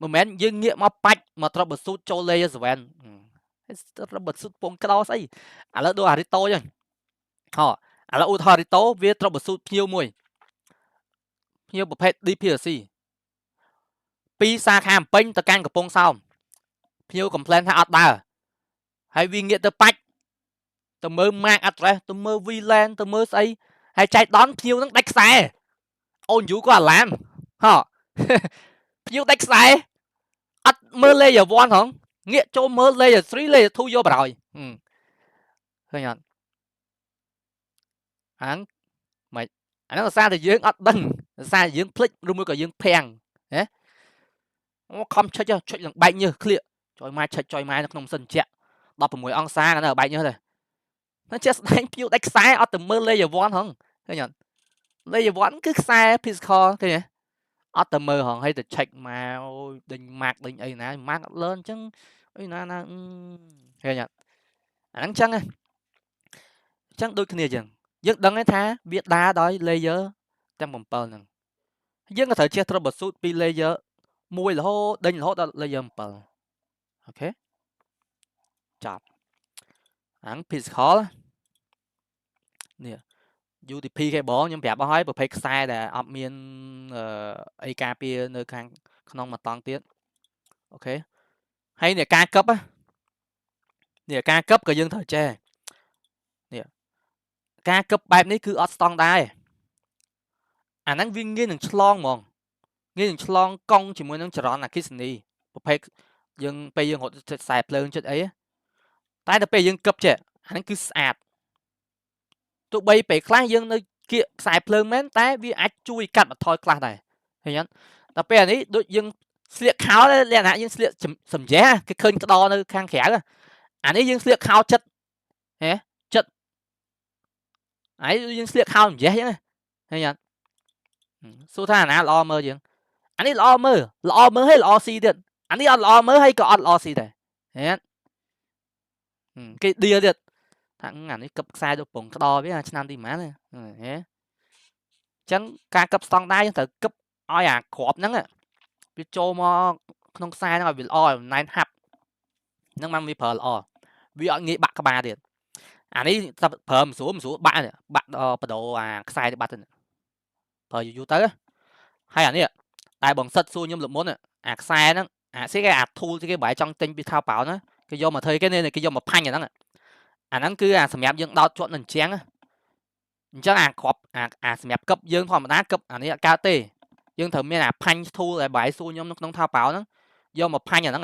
នមែនយើងងាកមកបាច់មក troubleshoot ចូល layer 7 troubleshoot ពងក្តោស្អីឥឡូវដូច Arito អញ្ចឹងឥឡូវឧទាហរណ៍ Arito វា troubleshoot ភ្ញៀវមួយ ភ្ញៀវប្រភេទ DPRC ពីសាខាពេញទៅកាន់កំពង់សោមភ្ញៀវ complain ថាអត់ដើរហើយវាងាកទៅបាច់ទៅមើល MAC address ទៅមើល VLAN ទៅមើលស្អីហើយចែកដនភ្ញៀវនឹងដាច់ខ្សែអូនយូក៏អាឡាមហ៎ភ្ញៀវដាច់ខ្សែអត់មើល layer 1ហងងាកចូលមើល layer 3 layer 2យកបរោយឃើញអត់អាហ្នឹងមិនអាហ្នឹងដោយសារតែយើងអត់ដឹងដោយសារយើងភ្លេចឬមួយក៏យើងភាំងហ៎អូខំឆុចឡើងបែកញើសឃ្លៀកចុយម៉ែឆុចចុយម៉ែនៅក្នុងម៉ាស៊ីនត្រជាក់16អង្សានៅបែកញើសទេតែចេះស្ដែងភ្ញៀវដាច់ខ្សែអត់ទៅមើល layer 1ហងឃើញអត់ layer 1គឺខ្សែ physical ឃើញទេអត់ទៅមើលហងហើយទៅ check មកអូយដេញ mark ដេញអីណា mark អត់លឿនអញ្ចឹងអីណាឃើញអត់អាហ្នឹងអញ្ចឹងដូចគ្នាអញ្ចឹងយើងដឹងថាវាដើរដោយ layer ទាំង7ហ្នឹងយើងក៏ត្រូវចេះ troubleshoot ពី layer 1រហូតដេញរហូតដល់ layer 7អូខេចប់អាហ្នឹង physical នេះ UDP cable ខ្ញុំប្រាប់អស់ហើយប្រភេទខ្សែដែលអត់មានអីការពារនៅខាងក្នុងមួយតង់ទៀតអូខេហើយនេះការកឹបនេះការកឹបក៏យើងត្រូវចេះនេះការកឹបបែបនេះគឺអត់ស្តង់ដែរអាហ្នឹងវាងាយនឹងឆ្លងហ្មងងាយនឹងឆ្លងកង់ជាមួយនឹងចរន្តអគ្គិសនីប្រភេទយើងពេលយើងរត់ខ្សែភ្លើងចិត្តអីតែដល់ពេលយើងកឹបចេះអាហ្នឹងគឺស្អាតទោះបីពេលខ្លះយើងនៅគៀកខ្សែភ្លើងមែនតែវាអាចជួយកាត់បន្ថយខ្លះដែរឃើញអត់ដល់ពេលអានេះដូចយើងស្លៀកខោលក្ខណៈយើងស្លៀកសំយ៉េះគេឃើញក្តរនៅខាងក្រៅអានេះយើងស្លៀកខោចិត្តហ៎ចិត្តហើយយើងស្លៀកខោសំយ៉េះអញ្ចឹងឃើញអត់សួរថាអាណាល្អមើលយើងអានេះល្អមើលហើយល្អស៊ីទៀតអានេះអត់ល្អមើលហើយក៏អត់ល្អស៊ីដែរឃើញអត់គេឌីលទៀតថាអានេះកឹបខ្សែទៅពងក្តរវាឆ្នាំទីប៉ុន្មានហ៎អញ្ចឹងការកឹបស្តង់ដារយើងត្រូវកឹបឲ្យអាក្របហ្នឹងវាចូលមកក្នុងខ្សែហ្នឹងឲ្យវាល្អណែនហាប់ហ្នឹងបានវាប្រើល្អវាអត់ងាយបាក់ក្បាលទៀតអានេះប្រើមិនស្រួលបាក់បដូរអាខ្សែទៅបាត់ទៅប្រើយូរទៅហើយអានេះតែបងសិតសួរខ្ញុំលមុនអាខ្សែហ្នឹងអាស្អីគេអា tool គេបែរចង់ទិញពីថៅប៉ោណាគេយកមកធ្វើគេគេយកមកផាញ់អាហ្នឹងគឺអាសម្រាប់យើងដោតជាប់នឹងជាងអញ្ចឹងអាគ្រាប់អាសម្រាប់កឹបយើងធម្មតាកឹបអានេះអត់កើតទេយើងត្រូវមានអាផាញ់ tool ដែលបែរសួរខ្ញុំនៅក្នុងថៅប៉ោហ្នឹងយកមកផាញ់អាហ្នឹង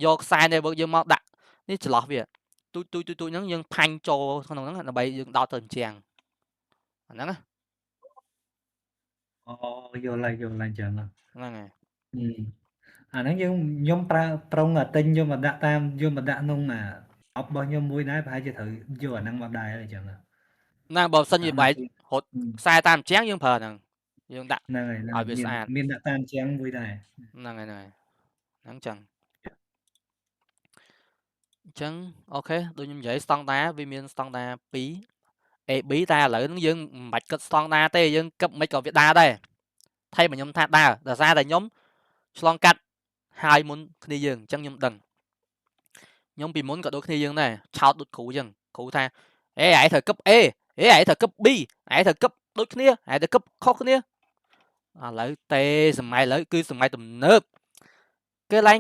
យកខ្សែ network យើងមកដាក់នេះច្រឡោះវាទូចហ្នឹងយើងផាញ់ចូលក្នុងហ្នឹងដើម្បីយើងដោតទៅជាងអាហ្នឹងអូយល់ហើយចឹងហ្នឹងហើយអាហ្នឹងខ្ញុំប្រើប្រុងទិញយកមកដាក់យកមកដាក់ក្នុងអបរបស់ខ្ញុំមួយដែរប្រហែលជាត្រូវយកអាហ្នឹងមកដែរអញ្ចឹងណាបើសិនជាបែររត់ខ្សែតាមជាងយើងប្រើហ្នឹងយើងដាក់ហ្នឹងហើយឲ្យវាស្អាតមានដាក់តាមជាងមួយដែរហ្នឹងហ្នឹងចឹងអញ្ចឹងអូខេដូចខ្ញុំនិយាយស្តង់ដាវាមានស្តង់ដា2 AB តែឥឡូវហ្នឹងយើងមិនបាច់គិតស្តង់ដាទេយើងគិតមិនក៏វាដើរដែរថៃមកខ្ញុំថាដើរដោយសារតែខ្ញុំឆ្លងកាត់ហើយមុនគ្នាយើងអញ្ចឹងខ្ញុំដឹងខ្ញុំពីមុនក៏ដូចគ្នាយើងដែរឆោតដូចគ្រូអញ្ចឹងគ្រូថាអេឯងត្រូវគិត A ឯងត្រូវគិត B ឯងត្រូវគិតដូចគ្នាឯងត្រូវគិតខុសគ្នាឥឡូវទេសម័យឥឡូវគឺសម័យទំនើបគេឡើង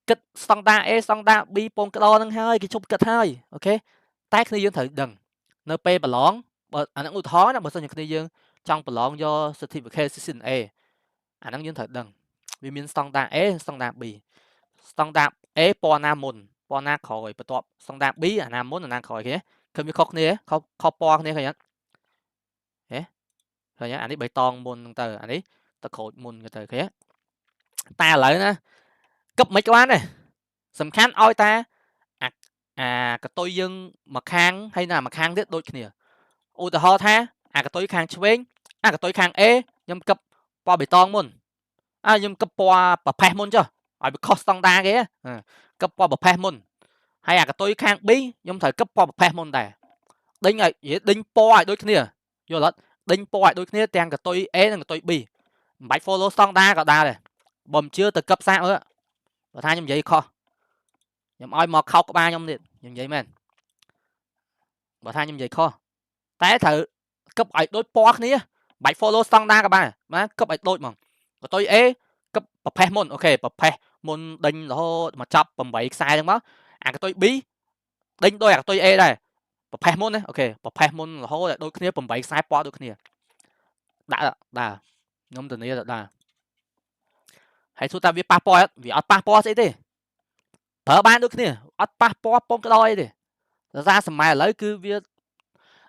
គិតស្តង់ដា A ស្តង់ដា B ពងក្តរហ្នឹងហើយគេជប់គិតហើយអូខេតែគ្នាយើងត្រូវដឹងនៅពេលប្រឡងបើអាហ្នឹងឧទាហរណ៍ណាបើសិនជាគ្នាយើងចង់ប្រឡងយក certificate CCNA អាហ្នឹងយើងត្រូវដឹងវាមានស្តង់ដា A ស្តង់ដា B ស្តង់ដា A ពណ៌ណាមុនពណ៌ណាក្រោយបន្ទាប់ស្តង់ដា B អាណាមុនអាណាក្រោយគេឃើញវាខុសគ្នាខុសពណ៌គ្នាឃើញអត់ហេឃើញអានេះបៃតងមុនហ្នឹងទៅអានេះទឹកក្រូចមុនទៅឃើញតែឥឡូវណាគប់មិនក៏បានដែរសំខាន់ឲ្យតាអាកតុយយើងមកខាងហើយណាមកខាងទៀតដូចគ្នាឧទាហរណ៍ថាអាកតុយខាងឆ្វេងអាកតុយខាង A ខ្ញុំគប់ពណ៌បៃតងមុនខ្ញុំគប់ពណ៌ប្រផេះមុនចុះឲ្យវាខុសស្តង់ដាគេគប់ពណ៌ប្រផេះមុនហើយអាកតុយខាង B ខ្ញុំត្រូវគប់ពណ៌ប្រផេះមុនដែរដេញពណ៌ឲ្យដូចគ្នាយល់អត់ដេញពណ៌ឲ្យដូចគ្នាទាំងកតុយ A និងកតុយ B មិនបាច់ follow ស្តង់ដាក៏ដែរបើមិនជឿទៅគប់សាកមើលបើថាខ្ញុំនិយាយខុសខ្ញុំឲ្យមកខោកក្បាលខ្ញុំទៀតខ្ញុំនិយាយមែនបើថាខ្ញុំនិយាយខុសតែត្រូវគប់ឲ្យដូចពណ៌គ្នា bạch follow standard các bạn má cấp bạch đôi mà có tôi é cấp bậc phép môn ok bậc phép môn đinh đó mà chập bầm bảy sai đó cái tôi bí đinh đôi tôi é đây bậc phép môn đấy ok bậc phép môn là hô đôi kia bầm bảy sai qua đôi kia đã nhóm từ này đã hãy chúng ta viết passport vì ở passport sẽ đi thở ban đôi kia ở passport bông cái đôi đi ra sầm mai lấy cứ viết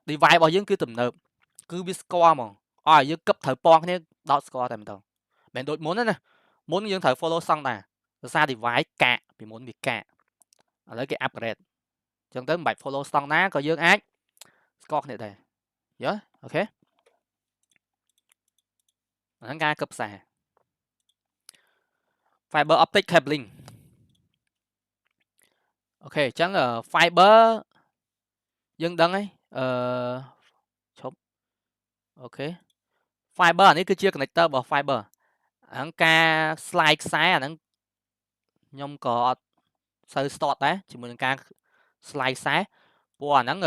đi vài bao nhiêu cứ tầm nợ cứ viết score mà dương cấp thở pon cái đó score tầm tầm bạn đội muốn nè muốn dương thở follow xong nè ra thì vài cả vì muốn bị cả lấy cái upgrade chẳng tới bạch follow xong ná có dương ác score này đây nhớ ok nó ra cấp xài fiber optic cabling ok chẳng là fiber dương đăng ấy chốt ok fiber này cứ chia connector vào fiber anh ca slide sai anh nhông có sơ start đấy chỉ muốn ca slide sai của anh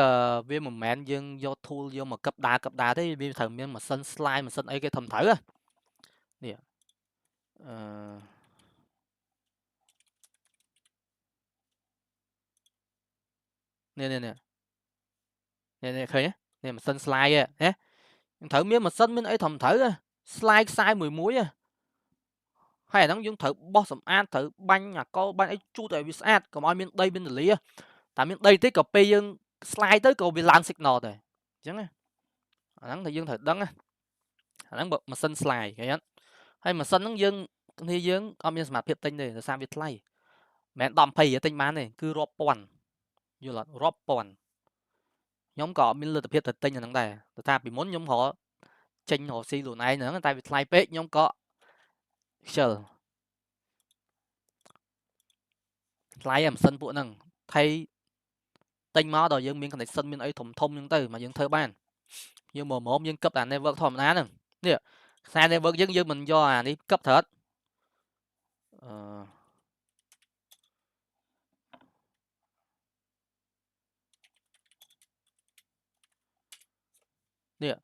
về một mẹn dương do tool vô mà cấp đá thế bây giờ miếng mà sân slide mà sân ấy cái thầm thử á nè nè khơi nhé nè mà sân slide á thử miếng mà sân miếng ấy thầm thử slide sai 10 muối hay là nó dùng thử boss an thử banh nhà câu banh ấy chu tại vì sát còn mọi miếng đây bên lý tại miếng đây tới copy dương slide tới cầu bị lan signal rồi chẳng á hắn thì dương thật đắng á hắn bật mà sân slide cái hay mà sân nó dương thì dương âm dương smart phiệp tinh này là sao biết play mẹ đòn pay ở tinh man này cứ drop one như là drop one nhóm có mình lượt phiệp tinh là thằng này ta bị muốn nhóm họ tranh họ xì lùn này nữa người ta bị play page nhóm có chờ play em sân bộ năng thay tinh máu rồi dương miếng cái sân miếng ấy thủng thông nhưng từ mà dương thơ ban nhưng mà một dương cấp đàn này vợ thòm ná nè nè sai này vợ dương mình do đi cấp thật nè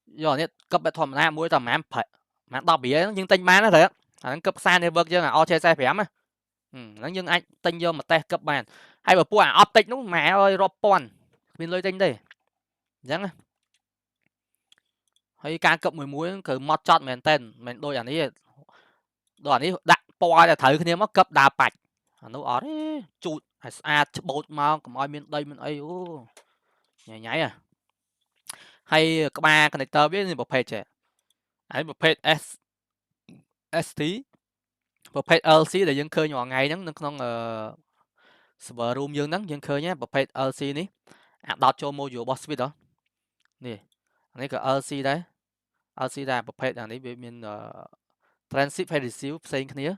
do nè cấp bệ thòm ná mũi tầm em phải mà đọc bị ấy nhưng tinh bán nó thế anh cấp sai này vợ dương là o chơi sai phải á nó nhưng anh tinh vô mà tay cấp bàn hay mà bùa optic nó mẹ ơi ropon mình lôi tinh đây chẳng hay ca cấp 10 muối cứ mod chọn mình tên mình đôi ảnh ấy đặt po là thử khi mất cấp đà bạch nó ở đấy chụt bột mà còn ai bên đây mình ấy nhảy nhảy hay có ba connector biết gì một page ấy một page st một page lc để dân khơi nhỏ ngày nó không server room dương nắng dân khơi nhé một page lc ní đọc cho module boss đó nè này cái lc đấy lc là một page này bên transit hay receive xây cái này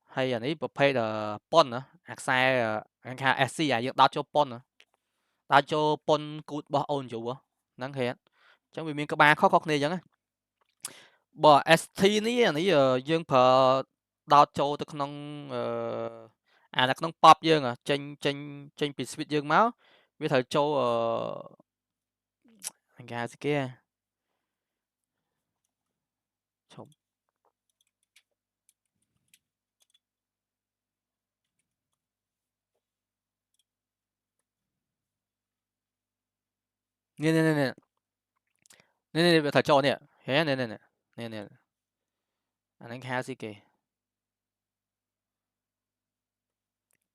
hay là này một page pon nữa sai anh ha sc dựng đọc cho pon nữa đọc cho pon cút bao ôn chủ nắng hẹn chẳng vì mình có ba khó này chẳng bỏ st ní giờ dương phở đào cho tôi không là không pop dương trên specific dương máu với thời cho anh gà gì kia chồng nè thời cho nè thế nè anh ha gì kì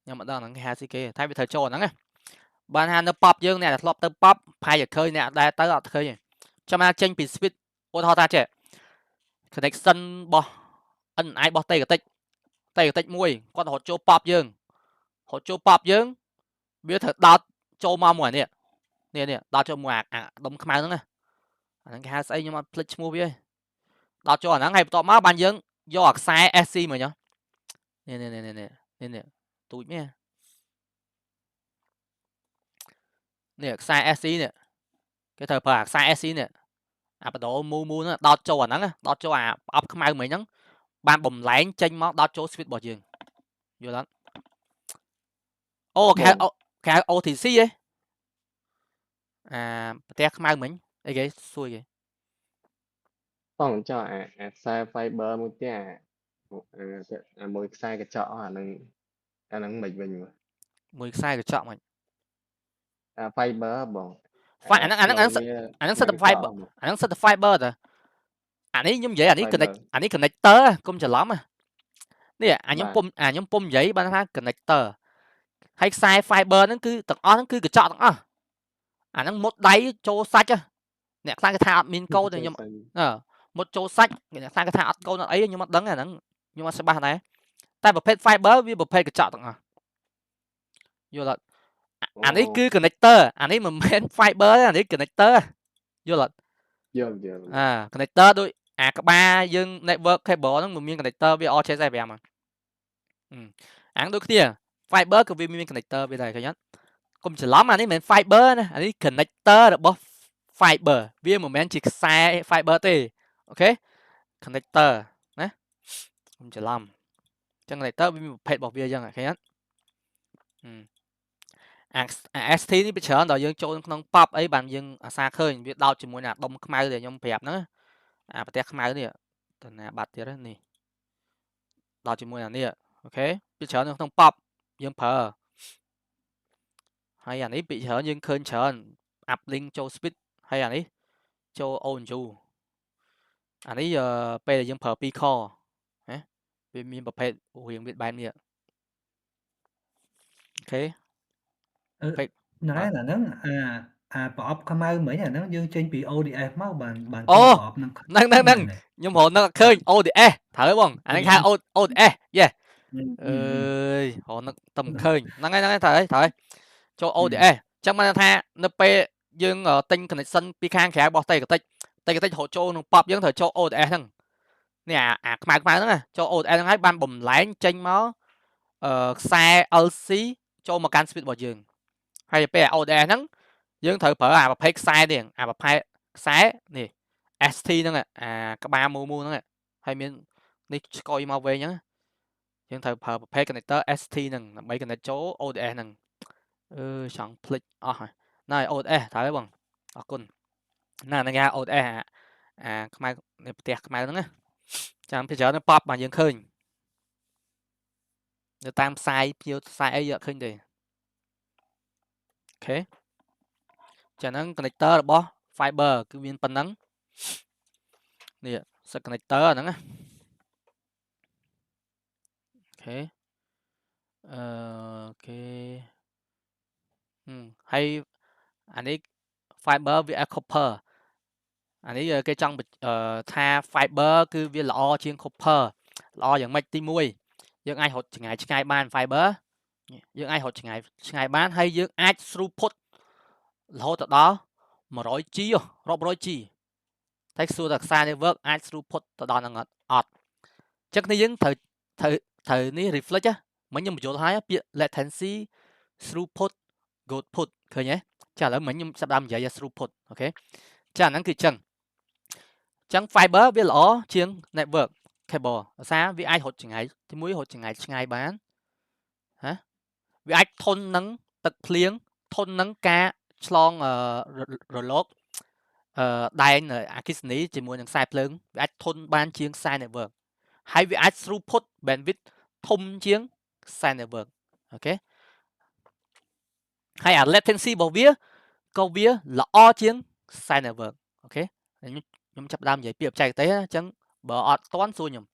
nhưng mà đang anh ha gì kì thay vì thời cho nắng ban han nó pop dương nè lọp tới pop phai giờ khơi nè đây tới lọt khơi cho mà trên specific ô thao ta trẻ connection bỏ anh ai bỏ tay cái tích mùi con họ cho pop dương biết thật đào cho mà mùi nè đào cho mùi đống khai nữa nè anh ha xây nhưng mà click move ấy đào cho nó ngay tọa má ban dương do sai sc mà nhá nè tụi mẹ nè sai sc nè cái thời phạt sai sc nè bắt đầu mu nó đào cho nó đào cho up khai mày nhắn ban bùm lén tranh máu đào cho switch bỏ giường vô lắm cái OTC ấy té khai mình ấy cái xui kìa phong cho xe fiber một tia một xe cái chọ năng mình bình mùi sai cái chọn mình fiber bọn anh đang set fiber anh đang set fiber rồi anh ấy giống vậy anh ấy connector cũng chờ lắm à nè anh nhóm pum vậy bạn ha connector hay sai fiber nó cứ tận nó cứ cái chọn anh đang một đáy cho sạch á nè sang cái thao min câu này nhưng mà một chỗ sách sang cái thao câu nó ấy nhưng mà đắng là nhưng mà sẽ ba này tại một page fiber với một page cái chọn vô là anh ấy cứ connector anh ấy mà main fiber anh ấy connector vô là connector đôi các ba dương network cable nó mình connector với all chạy về mà anh đôi kia fiber của mình connector bây giờ cái nhất cũng chỉ lắm anh ấy main fiber này anh ấy connector được bao fiber với một main chỉ sai fiber tê ok connector nè cũng chỉ lắm chẳng connector với một page bảo vệ chẳng cái nhất ST នេះវាច្រើនដល់យើងចូលក្នុង pop អីបានយើងអាសាឃើញវាដោតជាមួយនឹងដុំខ្មៅដែលខ្ញុំប្រាប់ហ្នឹងប្រទេសខ្មៅនេះតើណាបាត់ទៀតនេះដោតជាមួយអានេះអូខេវាច្រើននៅក្នុង pop យើងប្រើហើយអានេះវាច្រើនយើងឃើញច្រើន uplink ចូល speed ហើយអានេះចូល ONU អានេះពេលដែលយើងប្រើ2 core ណាវាមានប្រភេទរៀងវាបែបនេះអូខេណែអាហ្នឹងប្រអប់ខ្មៅមិញអាហ្នឹងយើងចេញពី ODS មកបានប្រអប់ហ្នឹងខ្ញុំរហូតនឹកឃើញ ODS ត្រូវហើយបងអាហ្នឹងហៅ ODS យេអើយរហូតនឹកតែមិនឃើញហ្នឹងហើយត្រូវហើយចូល ODS អញ្ចឹងបានថានៅពេលយើងទិញ connection ពីខាងក្រៅរបស់តេកតិចរហូតចូលក្នុង pop យើងត្រូវចូល ODS ហ្នឹងនេះអាខ្មៅហ្នឹងចូល ODS ហ្នឹងហើយបានបំលែងចេញមកខ្សែ LC ចូលមកកាន់ speed របស់យើងហើយពេល ODS ហ្នឹងយើងត្រូវប្រើអាប្រភេទខ្សែនេះអាប្រភេទខ្សែនេះ ST ហ្នឹងក្បាលមូហ្នឹងហើយមាននេះស្កុយមកវិញហ្នឹងយើងត្រូវប្រើប្រភេទ connector ST ហ្នឹងដើម្បី connect ចូល ODS ហ្នឹងចង់ភ្លេចអស់ហើយណែ ODS ត្រូវហើយបងអរគុណណាហ្នឹងគេ ODS ខ្មៅនៅផ្ទះខ្មៅហ្នឹងណាចាំពីច្រើនប៉បមកយើងឃើញនៅតាមផ្សាយភ្ញៀវផ្សាយអីយកឃើញទេអូខេចាហ្នឹង connector របស់ fiber គឺមានប៉ុណ្ណឹងនេះ set connector ហ្នឹងណាអូខេហើយអានេះ fiber វា copper អានេះគេចង់ថា fiber គឺវាល្អជាង copper ល្អយ៉ាងម៉េចទី1យើងអាចរត់ឆ្ងាយបាន fiber យើងអាចរត់ឆ្ងាយបានហើយយើងអាច throughput រហូតដល់ 100G រាប់ 100G តែសួរតែខ្សែ network អាច throughput ទៅដល់ហ្នឹងអត់អញ្ចឹងនេះយើងត្រូវនេះ reflect មិញខ្ញុំបញ្យល់ហើយពាក្យ latency throughput goodput ឃើញទេចាឥឡូវមិញខ្ញុំចាប់ដើមនិយាយ throughput អូខេចាហ្នឹងគឺអញ្ចឹង fiber វាល្អជាង network cable ភាសាវាអាចរត់ឆ្ងាយទី1រត់ឆ្ងាយបានវាអាចធន់នឹងទឹកភ្លៀងធន់នឹងការឆ្លងរលកដែនអគ្គិសនីជាមួយនឹងខ្សែភ្លើងវាអាចធន់បានជាងខ្សែ network ហើយវាអាច throughput bandwidth ធំជាងខ្សែ network អូខេហើយអា latency របស់វាក៏វាល្អជាងខ្សែ network អូខេខ្ញុំចាប់ដើមនិយាយពាក្យបច្ចេកទេសអញ្ចឹងបើអត់ទាន់សួរខ្ញុំ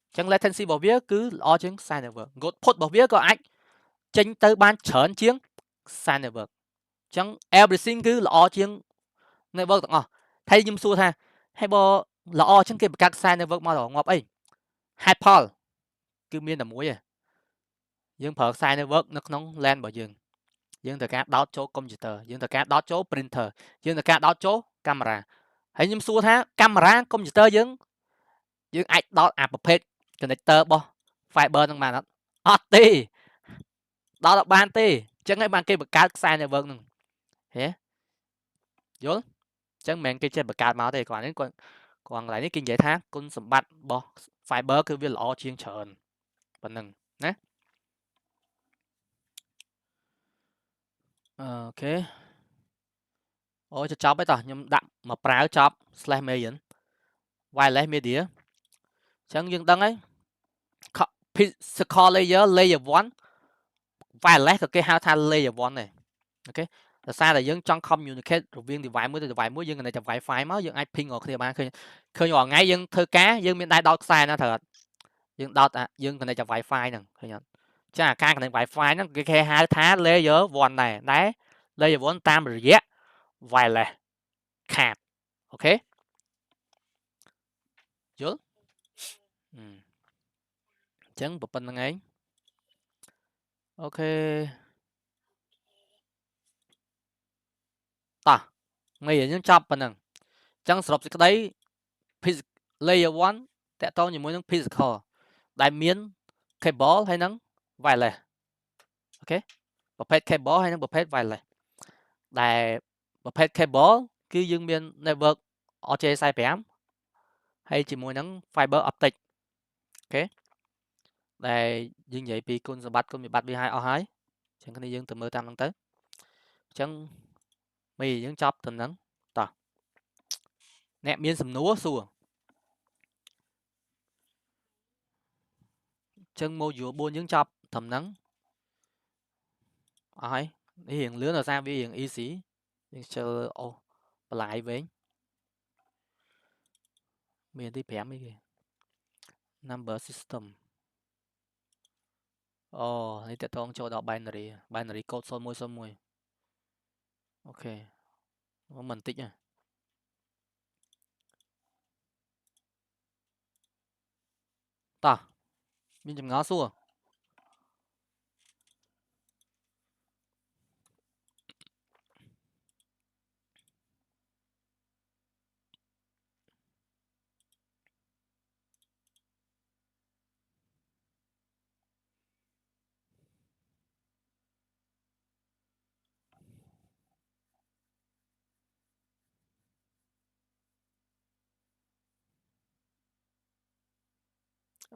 អញ្ចឹង latency របស់វាគឺល្អជាងខ្សែ network output របស់វាក៏អាចចេញទៅបានច្រើនជាងខ្សែ network អញ្ចឹង everything គឺល្អជាង network ទាំងអស់ហើយខ្ញុំសួរថាហើយបើល្អអញ្ចឹងគេបង្កើតខ្សែ network មករងាប់អីហេតុផលគឺមានតែមួយឯងយើងប្រើខ្សែ network នៅក្នុង LAN របស់យើងត្រូវការដោតចូល computer យើងត្រូវការដោតចូល printer យើងត្រូវការដោតចូលកាមេរ៉ាហើយខ្ញុំសួរថាកាមេរ៉ា computer យើងអាចដោតអាប្រភេទ connector របស់ fiber ហ្នឹងបានអត់ទេដោតអត់បានទេអញ្ចឹងហើយបានគេបង្កើតខ្សែ network ហ្នឹងហេយល់អញ្ចឹងមិនមែនគេចេះបង្កើតមកទេគាត់នេះគាត់កន្លែងនេះគេនិយាយថាគុណសម្បត្តិរបស់ fiber គឺវាល្អជាងច្រើនប៉ុណ្ណឹងណាអូខេអូចប់ហើយតោះខ្ញុំដាក់មកប្រាវចប់ /million wireless media chẳng dương đăng ấy physical layer 1 wireless là cái hai tha layer 1 này ok là sao là dân trong communicate rồi viên device mới dân này chụp wifi mới dân IP ngồi thì bạn khơi nhỏ ngay dân thơ cá dân miền đại đọc sai nó thật dân đọc dân này chụp wifi nè khơi nhỏ chắc là cái này wifi nó cái hai tha layer 1 này đấy layer 1 tam rồi yeah wireless card ok chưa chẳng bộ phận này ok ta ngay những chop phần năng chẳng sập cái đấy layer 1 แต่ต้องอยู่มือนึง physical ได้เมียน cable ให้นัง wireless โอเคประเภท cable ให้นังประเภท wireless ได้ประเภท cable คือយើងមាន network RJ45 ហើយជាមួយនឹង fiber optic អូខេដែលយើងនិយាយពីគុណសម្បត្តិគុណវិបត្តិវាឲ្យអស់ហើយអញ្ចឹងគ្នាយើងទៅមើលតាមហ្នឹងទៅអញ្ចឹងមីយើងចប់ទៅហ្នឹងតោះអ្នកមានសំណួរសួរអញ្ចឹង module 4យើងចប់ត្រឹមហ្នឹងអស់ហើយនេះរៀងលឿនដោយសារវារៀង easy យើងជិលអូបន្លាយវិញមានទី5អីគេ number system អូនេះតកតងចូលដល់ binary code 0101អូខេមិនបន្តិចទេតោះមានចម្ងល់សួរ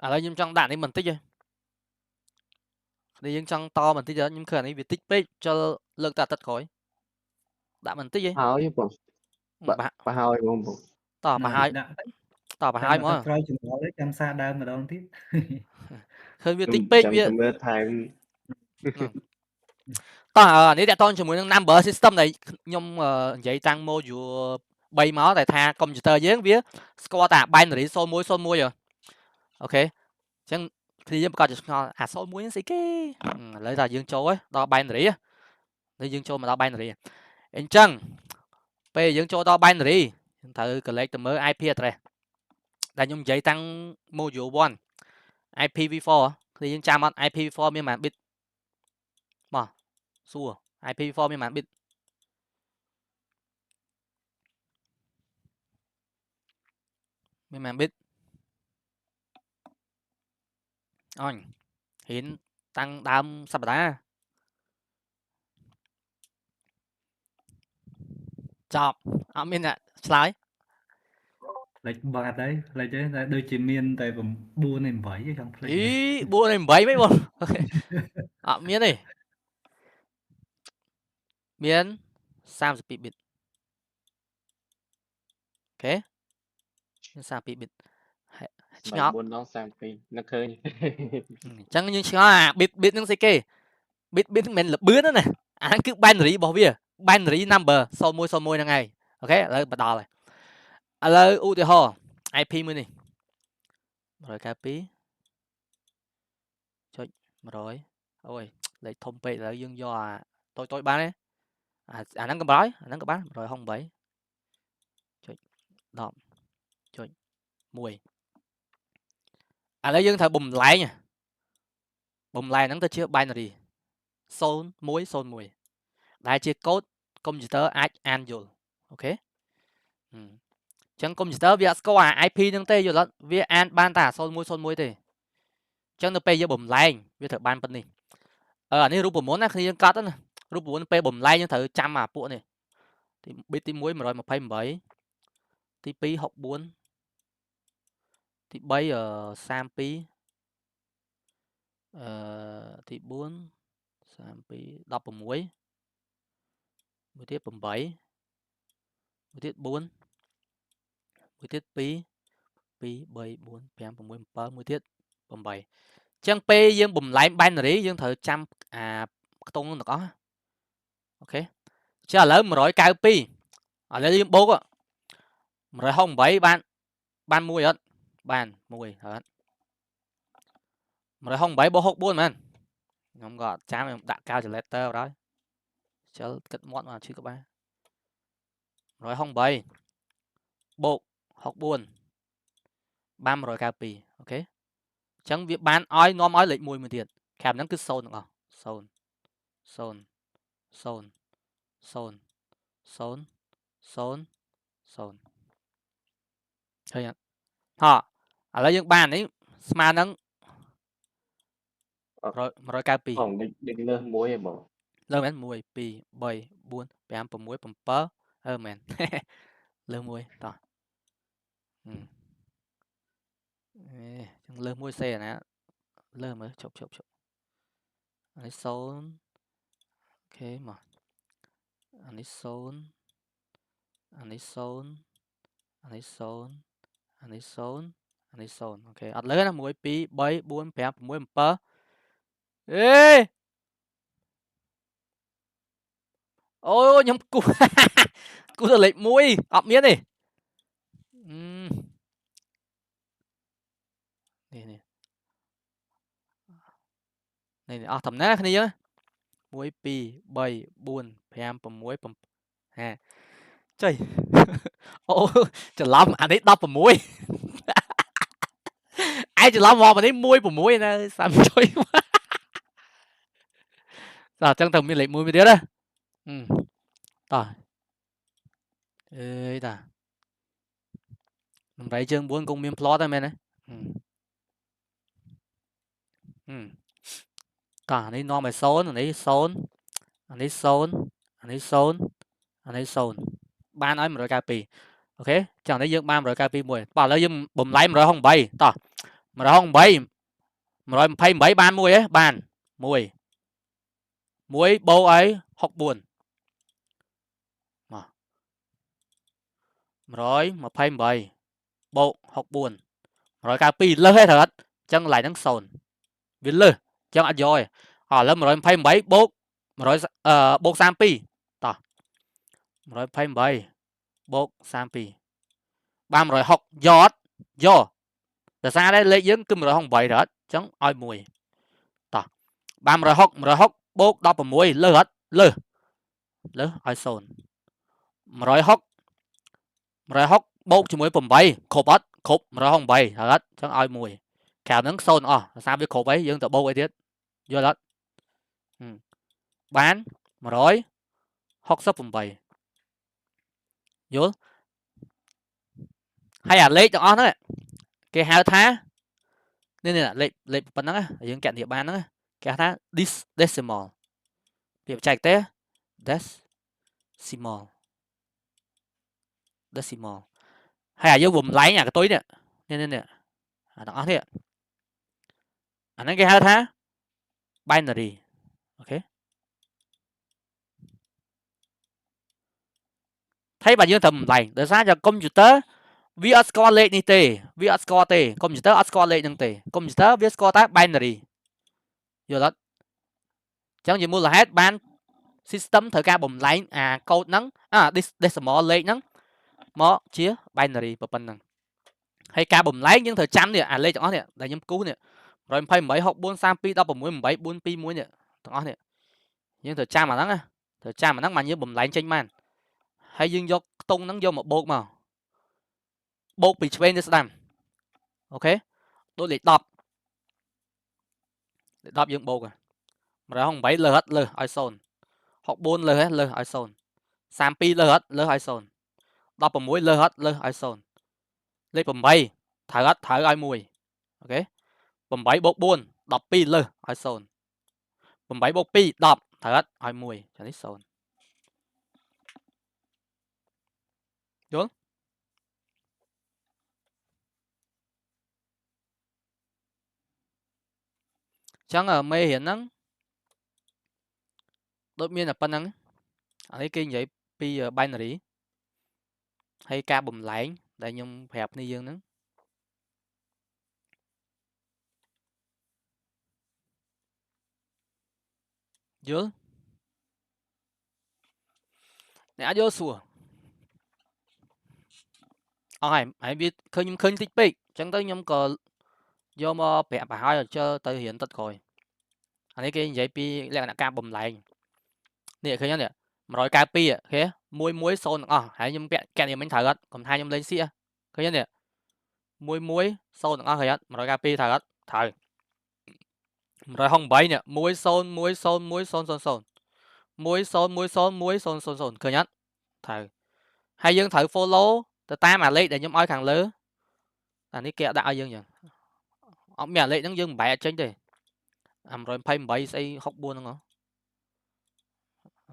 ឥឡូវខ្ញុំចង់ដាក់នេះបន្តិចទេនេះយើងចង់តបន្តិចខ្ញុំឃើញនេះវាតិចពេកចុលលើកតែអាទិត្យក្រោយដាក់បន្តិចទេហើយបងបើហើយបងតបើហើយតបើហើយមកក្រោយចម្ងល់ទេចាំសារដើមម្ដងទៀតឃើញវាតិចពេកវាចាំមើលថែមតោះនេះតកតងជាមួយនឹង number system ដែលខ្ញុំនិយាយតាំង module 3មកតែថា computer យើងវាស្គាល់តែ binary 0101អូខេអញ្ចឹងគ្នាយើងប្រកាសជាឆ្ងល់អា01ហ្នឹងស្អីគេឥឡូវថាយើងចូលដល់ binary នេះយើងចូលមកដល់ binary អញ្ចឹងពេលយើងចូលដល់ binary យើងត្រូវ collect ទៅមើល IP address ដែលខ្ញុំនិយាយតាំង module 1 IPv4 គ្នាយើងចាំអត់ IPv4 មានប៉ុន្មាន bit មកសួរ IPv4 មានប៉ុន្មាន bit មានប៉ុន្មាន bit អញហ៊ានតាំងដើមសប្តាហ៍ចប់អត់មានអ្នកឆ្លើយលេខបាត់ហើយលេខទេតែដូចជាមានតែ9 នៃ 8ទេចង់ភ្លេច4 នៃ 8 មិនបងអូខេអត់មានទេមាន32 bit អូខេមាន32 bit ឆ្ងល់4ដល់32នឹកឃើញអញ្ចឹងយើងឆ្ងល់អា bit ហ្នឹងស្អីគេ bit មិនមែនលបឿនណាអាហ្នឹងគឺ binary របស់វា binary number 0101ហ្នឹងហើយអូខេឥឡូវបដល់ហើយឥឡូវឧទាហរណ៍ IP មួយនេះ192.100អូយលេខធំពេកឥឡូវយើងយកអាតូចបានទេអាហ្នឹងក៏បានអាហ្នឹងក៏បាន168.10.1ឥឡូវយើងត្រូវបំលែងហ្នឹងទៅជា binary 0101ដែលជាកូដកុំព្យូទ័រអាចអានយល់អូខេអញ្ចឹងកុំព្យូទ័រវាអត់ស្គាល់អា IP ហ្នឹងទេយល់អត់វាអានបានតែ0101ទេអញ្ចឹងនៅពេលយើងបំលែងវាត្រូវបានប៉ុណ្នេះអានេះរូបមន្តណាគ្នាយើងកត់ណារូបមន្តពេលបំលែងយើងត្រូវចាំអាពួកនេះទី bit ទី1 128ទី2 64ទី3 32ទី4 32 16មួយទៀត8មួយទៀត4មួយទៀត2 2 3 4 5 6 7 មួយទៀត8ចឹងពេលយើងបំលែង binary យើងត្រូវចាំខ្ទង់ទាំងអស់អូខេចាឥឡូវ192ឥឡូវយើងបូក168បាន1អត់បាន1អត់168បូក64មែនខ្ញុំក៏អត់ចាំខ្ញុំដាក់ calculator បណ្ដោយចុលគិតមាត់មកឈឺក្បាល168បូក64បាន192អូខេអញ្ចឹងវាបានឲ្យនាំឲ្យលេខ1មួយទៀតខាងហ្នឹងគឺ0ទាំងអស់0 0 0 0 0 0 0ឃើញអត់ហ៎ឥឡូវយើងបាននេះស្មើនឹង192បងដេញលើសមួយឯងបងលើមែន1 2 3 4 5 6 7មែនលើសមួយតោះចឹងលើសមួយសេអាណាលើសមើលជប់អានេះ0អូខេមកអានេះ0អានេះ0អានេះ0អានេះ0អានេះ0អូខេអត់លើណា1 2 3 4 5 6 7អេអូខ្ញុំគូគូទៅលេខ1អត់មានទេនេះអស់តំណាគ្នា1 2 3 4 5 6 7ហាចុយអូច្រឡំអានេះ16ឯងច្រឡំមកនេះ16ណាសាំចុយតោះអញ្ចឹងទៅមានលេខ1មួយទៀតណាតោះអើយតាដំរីជើង4គង់មាន plot ដែរមែនទេតោះនេះនាំឲ្យ0អានេះ0អានេះ0អានេះ0អានេះ0បានឲ្យ192អូខេចឹងនេះយើងបាន192មួយបាទឥឡូវយើងបំលែង168តោះ168 128បានមួយហ៎បាន1បូកឲ្យ64មក128បូក64 192លើសទេត្រូវអត់ចឹងកន្លែងហ្នឹង0វាលើសចឹងអត់យកទេឥឡូវ128បូក100បូក32តោះ128បូក32បាន160យកអត់យកដោយសារតែលេខយើងគឺ168ត្រូវអត់ចឹងឲ្យ1តោះបាន160បូក16លើសអត់លើសឲ្យ0 160បូកជាមួយ8គ្រប់អត់គ្រប់168ត្រូវអត់ចឹងឲ្យ1ក្រៅហ្នឹង0អស់ដោយសារវាគ្រប់អីយើងទៅបូកអីទៀតយល់អត់បាន168យល់ហើយអាលេខទាំងអស់ហ្នឹងគេហៅថានេះលេខប៉ុណ្ណឹងយើងកណនីបានហ្នឹងគេហៅថា decimal វាបច្ចេកទេស decimal ហើយអាយើងបំលែងអាកតុយនេះអាទាំងអស់នេះអាហ្នឹងគេហៅថា binary អូខេហើយបើយើងត្រូវបំលែងដោយសារតែកុំព្យូទ័រវាអត់ស្គាល់លេខនេះទេវាអត់ស្គាល់ទេកុំព្យូទ័រអត់ស្គាល់លេខហ្នឹងទេកុំព្យូទ័រវាស្គាល់តែ binary យល់អត់ចឹងជាមូលហេតុបាន system ត្រូវការបំលែងអាកូដហ្នឹងdecimal លេខហ្នឹងមកជា binary ប៉ុណ្ណឹងហើយការបំលែងយើងត្រូវចាំនេះអាលេខទាំងអស់នេះដែលខ្ញុំគូសនេះ128 64 32 16 8 4 2 1នេះទាំងអស់នេះយើងត្រូវចាំអាហ្នឹងមកយើងបំលែងចេញបានហើយយើងយកខ្ទង់ហ្នឹងយកមកបូកពីឆ្វេងទៅស្ដាំអូខេដូចលេខ10យើងបូក168លើសអត់លើសឲ្យ0 64លើសលើសឲ្យ0 32លើសអត់លើសឲ្យ0 16លើសអត់លើសឲ្យ0លេខ8ត្រូវអត់ត្រូវឲ្យ1អូខេ8បូក4 12លើសឲ្យ0 8បូក2 10ត្រូវអត់ឲ្យ1ចានេះ0យល់ចឹងមេរៀនហ្នឹងដូចមានតែប៉ុណ្្នឹងអានេះគេនិយាយពី binary ហើយការបំលែងដែលខ្ញុំប្រាប់គ្នាយើងហ្នឹង យល់អ្នកអាចយល់សួរអស់ហើយវាឃើញខ្ញុំឃើញតិចពេកអញ្ចឹងទៅខ្ញុំក៏យកមកប្រាប់ប្រហែលជិលទៅរៀនទឹកក្រោយអានេះគេនិយាយពីលក្ខណៈការបំលែងនេះឃើញទេ192អូខេ11 0ទាំងអស់ហើយខ្ញុំពាក់កញ្ញាមិញត្រូវអត់កុំថាខ្ញុំលេងសៀកឃើញទេ11 0ទាំងអស់ឃើញអត់192ត្រូវអត់ត្រូវ168នេះ10 10 10 0 0 0 10 10 10 100 ឃើញអត់ត្រូវហើយយើងត្រូវ follow ទៅតាមអាលេខដែលខ្ញុំឲ្យខាងលើអានេះគេដាក់ឲ្យយើងចឹងអត់មានអាលេខហ្នឹងយើងមិនបែរអត់ចេញទេអា128ស្អី64ហ្នឹង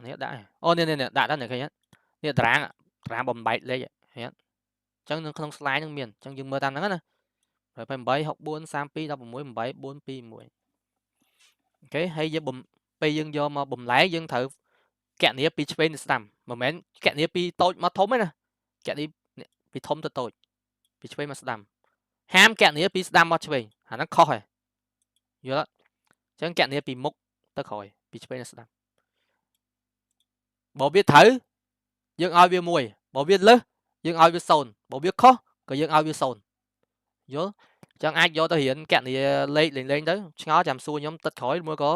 នេះដាក់អូនេះដាក់ដល់នេះឃើញអត់នេះតារាងបំបែកលេខឃើញអត់អញ្ចឹងនៅក្នុង slide ហ្នឹងមានអញ្ចឹងយើងមើលតាមហ្នឹងណា128 64 32 16 8 4 2 1អូខេហើយយើងពេលយើងយកមកបំលែងយើងត្រូវកណនីពីឆ្វេងទៅស្ដាំមិនមែនកណនីពីតូចមកធំទេណាកណនីពីធំទៅតូចពីឆ្វេងមកស្ដាំហាមកណនីពីស្ដាំមកឆ្វេងអាហ្នឹងខុសហើយយល់អត់អញ្ចឹងកណនីពីមុខទៅក្រោយពីឆ្វេងទៅស្ដាំបើវាត្រូវយើងឲ្យវា1បើវាលើសយើងឲ្យវា0បើវាខុសក៏យើងឲ្យវា0យល់អញ្ចឹងអាចយកទៅរៀនកណនីលេខលេងទៅឆ្ងល់ចាំសួរខ្ញុំទឹកក្រោយមួយក៏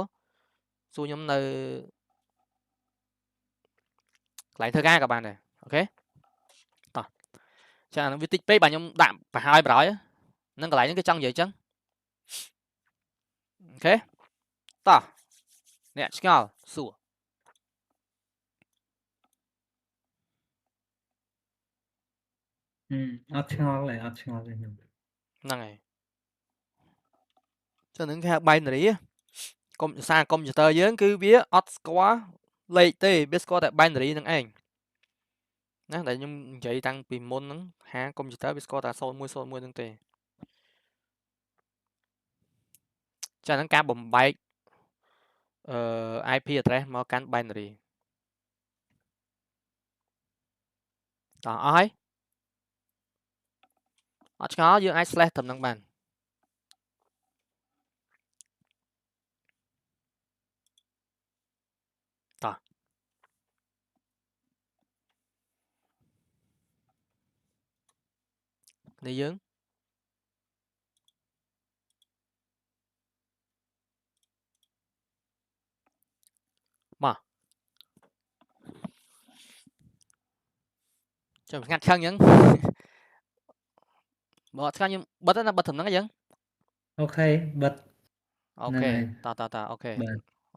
សួរខ្ញុំនៅកន្លែងធ្វើការក៏បានដែរអូខេតោះចាអានឹងវាតិចពេកបាទខ្ញុំដាក់ប្រហើយបរយហ្នឹងកន្លែងហ្នឹងគេចង់និយាយអញ្ចឹងអូខេតោះអ្នកឆ្ងល់សួរអត់ឆ្ងល់ទេខ្ញុំហ្នឹងហើយចឹងហ្នឹងគេហៅ binary កុំសារកុំព្យូទ័រយើងគឺវាអត់ស្គាល់លេខទេវាស្គាល់តែ binary ហ្នឹងឯងណាដែលខ្ញុំនិយាយតាំងពីមុនហ្នឹងហាកុំព្យូទ័រវាស្គាល់តែ0101ហ្នឹងទេចាហ្នឹងការបំបែកIP address មកកាន់ binary តោះអស់ហើយអត់ឆ្ងល់យើងអាច slash ត្រឹមហ្នឹងបានតោះនេះយើងមកចាំស្ងាត់ខឹងអញ្ចឹងបើអត់ឆ្ងាត់ខ្ញុំបិទណាបិទត្រឹមហ្នឹងអញ្ចឹងអូខេបិទអូខេតោះអូខេ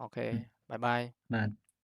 អូខេបាយបាយបាទ